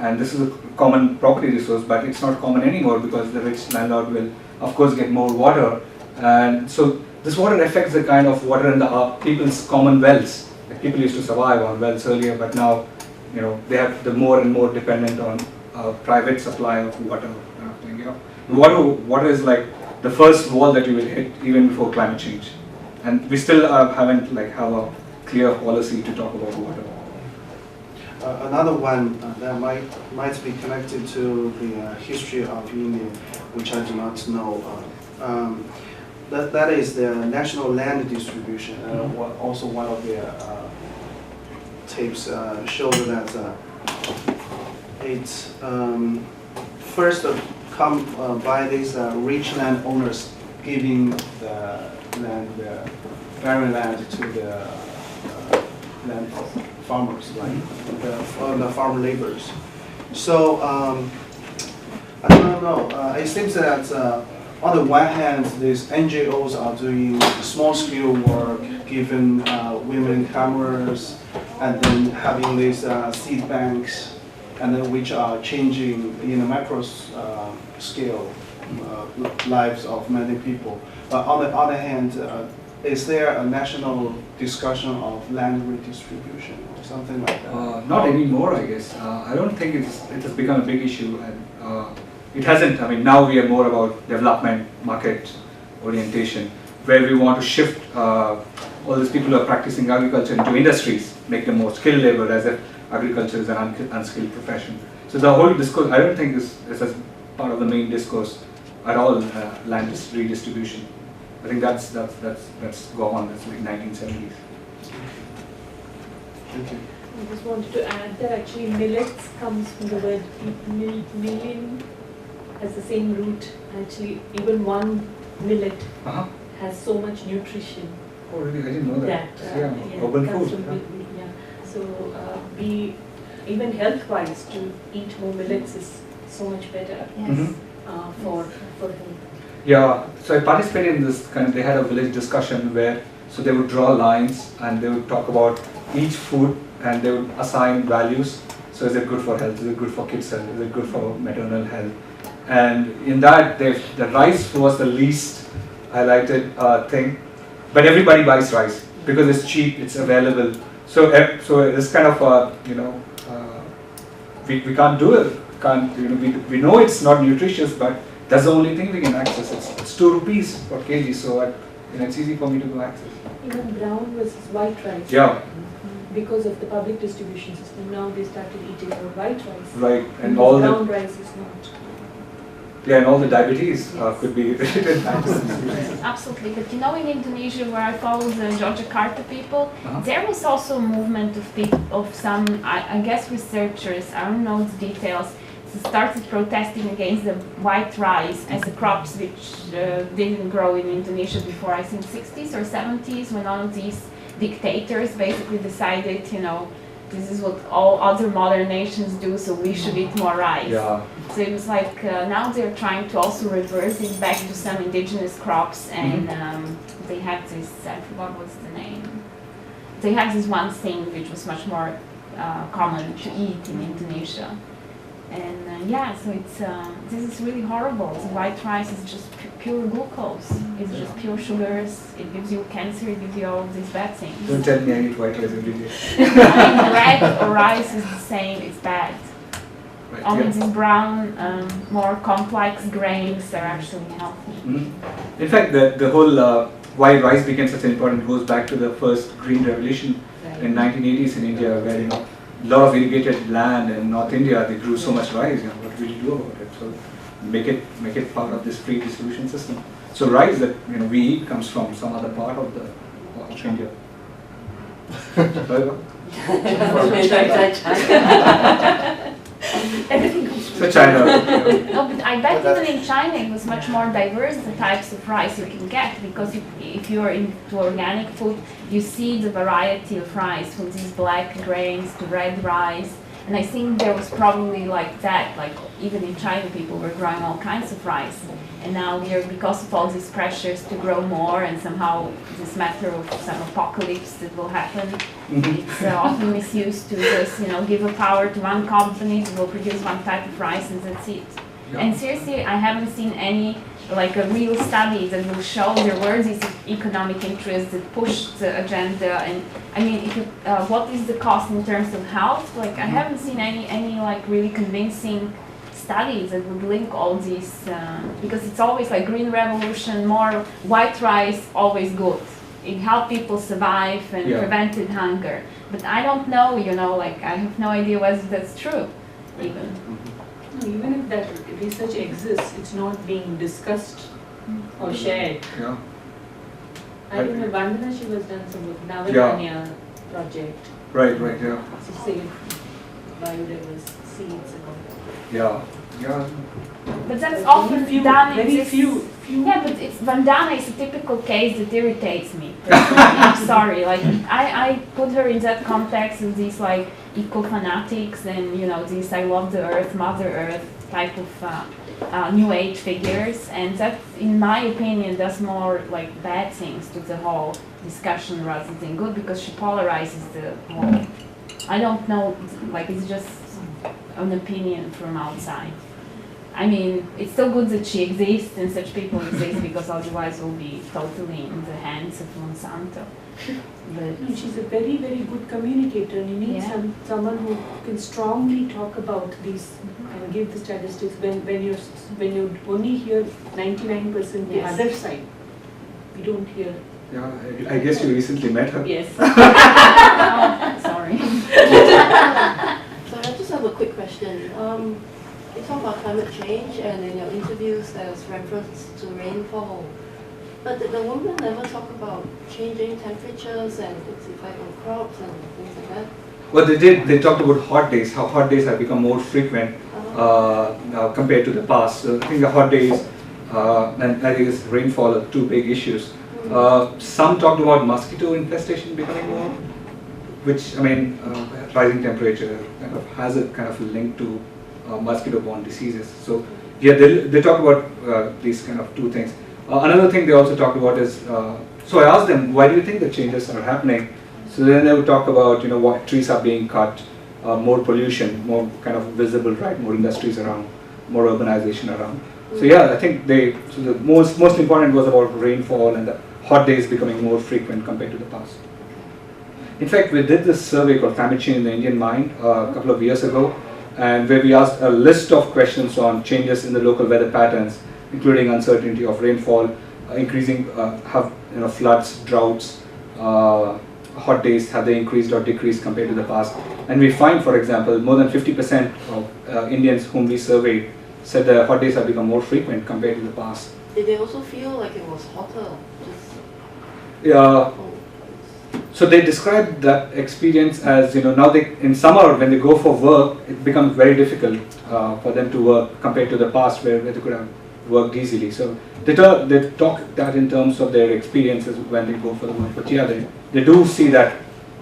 and this is a common property resource, but it's not common anymore because the rich landlord will of course get more water, and so this water affects the kind of water in the people's common wells. Like people used to survive on wells earlier, but now they have the more and more dependent on private supply of water. Water is like the first wall that you will hit even before climate change, and we still haven't have a clear policy to talk about water. Another one that might be connected to the history of India, which I do not know. That is the national land distribution. Also, one of the tapes showed that it first come by these rich landowners giving the land, the barren land, to the land farmers, like the farm laborers. So I don't know. It seems that on the one hand, these NGOs are doing small-scale work, giving women cameras, and then having these seed banks, and then which are changing in a macro scale lives of many people. But on the other hand, is there a national discussion of land redistribution or something like that? Not anymore, I guess. I don't think it has become a big issue, and it hasn't. I mean, now we are more about development, market orientation, where we want to shift all these people who are practicing agriculture into industries, make them more skilled labor, as if agriculture is an unskilled profession. So the whole discourse, I don't think this is part of the main discourse at all. Land redistribution. I think that's gone. That's like 1970s. Thank you. I just wanted to add that actually millets comes from the word million, has the same root. Actually, even one millet has so much nutrition. Oh, really? I didn't know that. Urban comes food. from So we, even health-wise, to eat more millets is so much better for health. Yeah, so I participated in this they had a village discussion where, so they would draw lines and they would talk about each food and they would assign values. So is it good for health? Is it good for kids' health? Is it good for maternal health? And in that, the rice was the least highlighted thing, but everybody buys rice because it's cheap, it's available. So it's kind of we can't do it. We know it's not nutritious, but that's the only thing we can access. It's 2 rupees per kg, so it's easy for me to go access. Even brown versus white rice. Yeah. Because of the public distribution system, now they started eating more white rice. Right, and all brown rice is not. Yeah, and all the diabetes could be related back to this. Absolutely, but you know, in Indonesia, where I follow the Yogyakarta people, there was also a movement of people, of some, I guess, researchers. I don't know the details. Started protesting against the white rice as a crops which didn't grow in Indonesia before, I think 60s or 70s, when one of these dictators basically decided, you know, this is what all other modern nations do, so we should eat more rice. Yeah. So it was like, now they're trying to also reverse it back to some indigenous crops, and they have this, I forgot what's the name. They have this one thing which was much more common to eat in Indonesia. And yeah, so it's this is really horrible. The white rice is just pure glucose. It's just pure sugars. It gives you cancer. It gives you all these bad things. Don't tell me I eat white rice every day. Bread or rice is the same. It's bad. Right, Only yeah. these brown, more complex grains are actually healthy. In fact, the whole why rice became such an important goes back to the first green revolution in 1980s in India, where a lot of irrigated land in North India, they grew so much rice. What will you do about it? So make it part of this free distribution system. So rice that we eat comes from some other part of India. Everything comes from So China. No, but I bet even in China it was much more diverse, the types of rice you can get, because if you're into organic food, you see the variety of rice, from these black grains to red rice. And I think there was probably like that, like even in China people were growing all kinds of rice. And now here, because of all these pressures to grow more, and somehow this matter of some apocalypse that will happen, it's often misused to just, give a power to one company that will produce one type of rice and that's it. Yeah. And seriously, I haven't seen any, like a real study that will show there were these economic interests that pushed the agenda. And I mean, if you, what is the cost in terms of health? Like, I haven't seen any like really convincing studies that would link all these, because it's always like green revolution, more white rice, always good. It helped people survive and prevented hunger. But I don't know, like I have no idea whether that's true, even. Even if that research exists, it's not being discussed or shared. Yeah. I remember Vandana, she was done some with Navadanya project. Right, yeah. To save biodiverse seeds and all that. Yeah. But that's often done in very this. few. Yeah, but Vandana is a typical case that irritates me. I'm sorry, like I put her in that context of these like eco-fanatics and these I love the earth, Mother Earth type of New Age figures, and that, in my opinion, does more like bad things to the whole discussion rather than good, because she polarizes the whole. I don't know, like it's just an opinion from outside. I mean, it's still good that she exists and such people exist, because otherwise we'll be totally in the hands of Monsanto. But No, she's a very, very good communicator, and you need someone who can strongly talk about these and give the statistics when you only hear 99% the other side. You don't hear. Yeah, I guess you recently met her. Yes. oh, sorry. So I just have a quick question. You talk about climate change, and in your interviews there's reference to rainfall. But the women never talk about changing temperatures and its effect on crops and things like that. Well, they did. They talked about hot days, how hot days have become more frequent compared to the past. So I think the hot days and I guess rainfall are two big issues. Some talked about mosquito infestation becoming more, which, I mean, rising temperature kind of has a kind of link to mosquito-borne diseases. So yeah, they talk about these kind of two things. Another thing they also talked about is, so I asked them, why do you think the changes are happening? So then they would talk about, what trees are being cut, more pollution, more kind of visible, right? More industries around, more urbanization around. So yeah, I think so the most important was about rainfall and the hot days becoming more frequent compared to the past. In fact, we did this survey called Climate Change in the Indian Mind a couple of years ago, and where we asked a list of questions on changes in the local weather patterns, including uncertainty of rainfall, increasing floods, droughts, hot days, have they increased or decreased compared to the past? And we find, for example, more than 50% of Indians whom we surveyed said the hot days have become more frequent compared to the past. Did they also feel like it was hotter? Just, Yeah. oh, So they described that experience as, now in summer when they go for work, it becomes very difficult for them to work compared to the past where they could have worked easily. So they talk that in terms of their experiences when they go for the work. But yeah, they do see that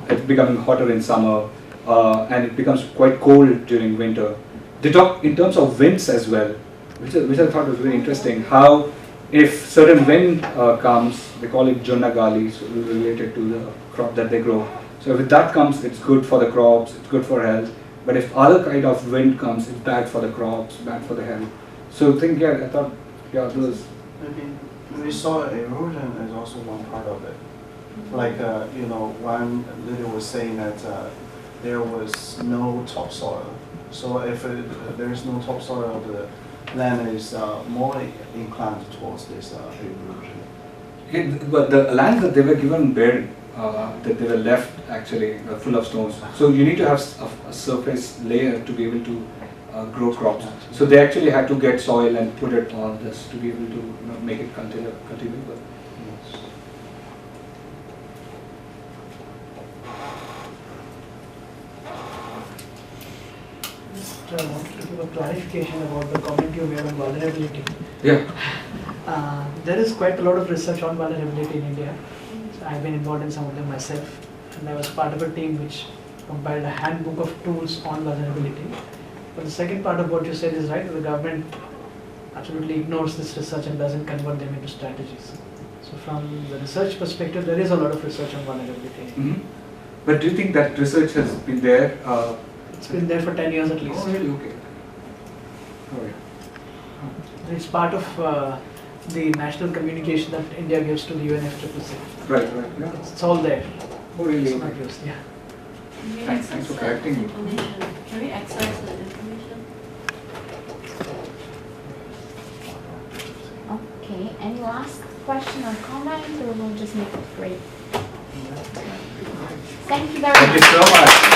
it's becoming hotter in summer and it becomes quite cold during winter. They talk in terms of winds as well, which I thought was very interesting. How if certain wind comes, they call it Junnagali, so related to the crop that they grow. So if that comes, it's good for the crops, it's good for health. But if other kind of wind comes, it's bad for the crops, bad for the health. So I thought, those. We saw erosion as also one part of it. Like, one lady was saying that there was no topsoil. So if there is no topsoil, the land is more inclined towards this erosion. But the land that they were given bare, that they were left actually full of stones. So you need to have a surface layer to be able to grow crops. So they actually had to get soil and put it on this to be able to make it continuable. I wanted to give a clarification about the comment you made on vulnerability. Yeah. There is quite a lot of research on vulnerability in India. So I've been involved in some of them myself, and I was part of a team which compiled a handbook of tools on vulnerability. But the second part of what you said is right, the government absolutely ignores this research and doesn't convert them into strategies. So from the research perspective, there is a lot of research on vulnerability. Mm-hmm. But do you think that research has been there? It's been there for 10 years at least. Oh, really? Okay. Oh, yeah. It's part of the national communication that India gives to the UNFCCC. Right. Yeah. It's all there. Oh, really? It's not used, yeah. Thanks for correcting me. Can we access that information? Okay, any last question or comment, or we'll just make it break? Thank you very much. Thank you so much.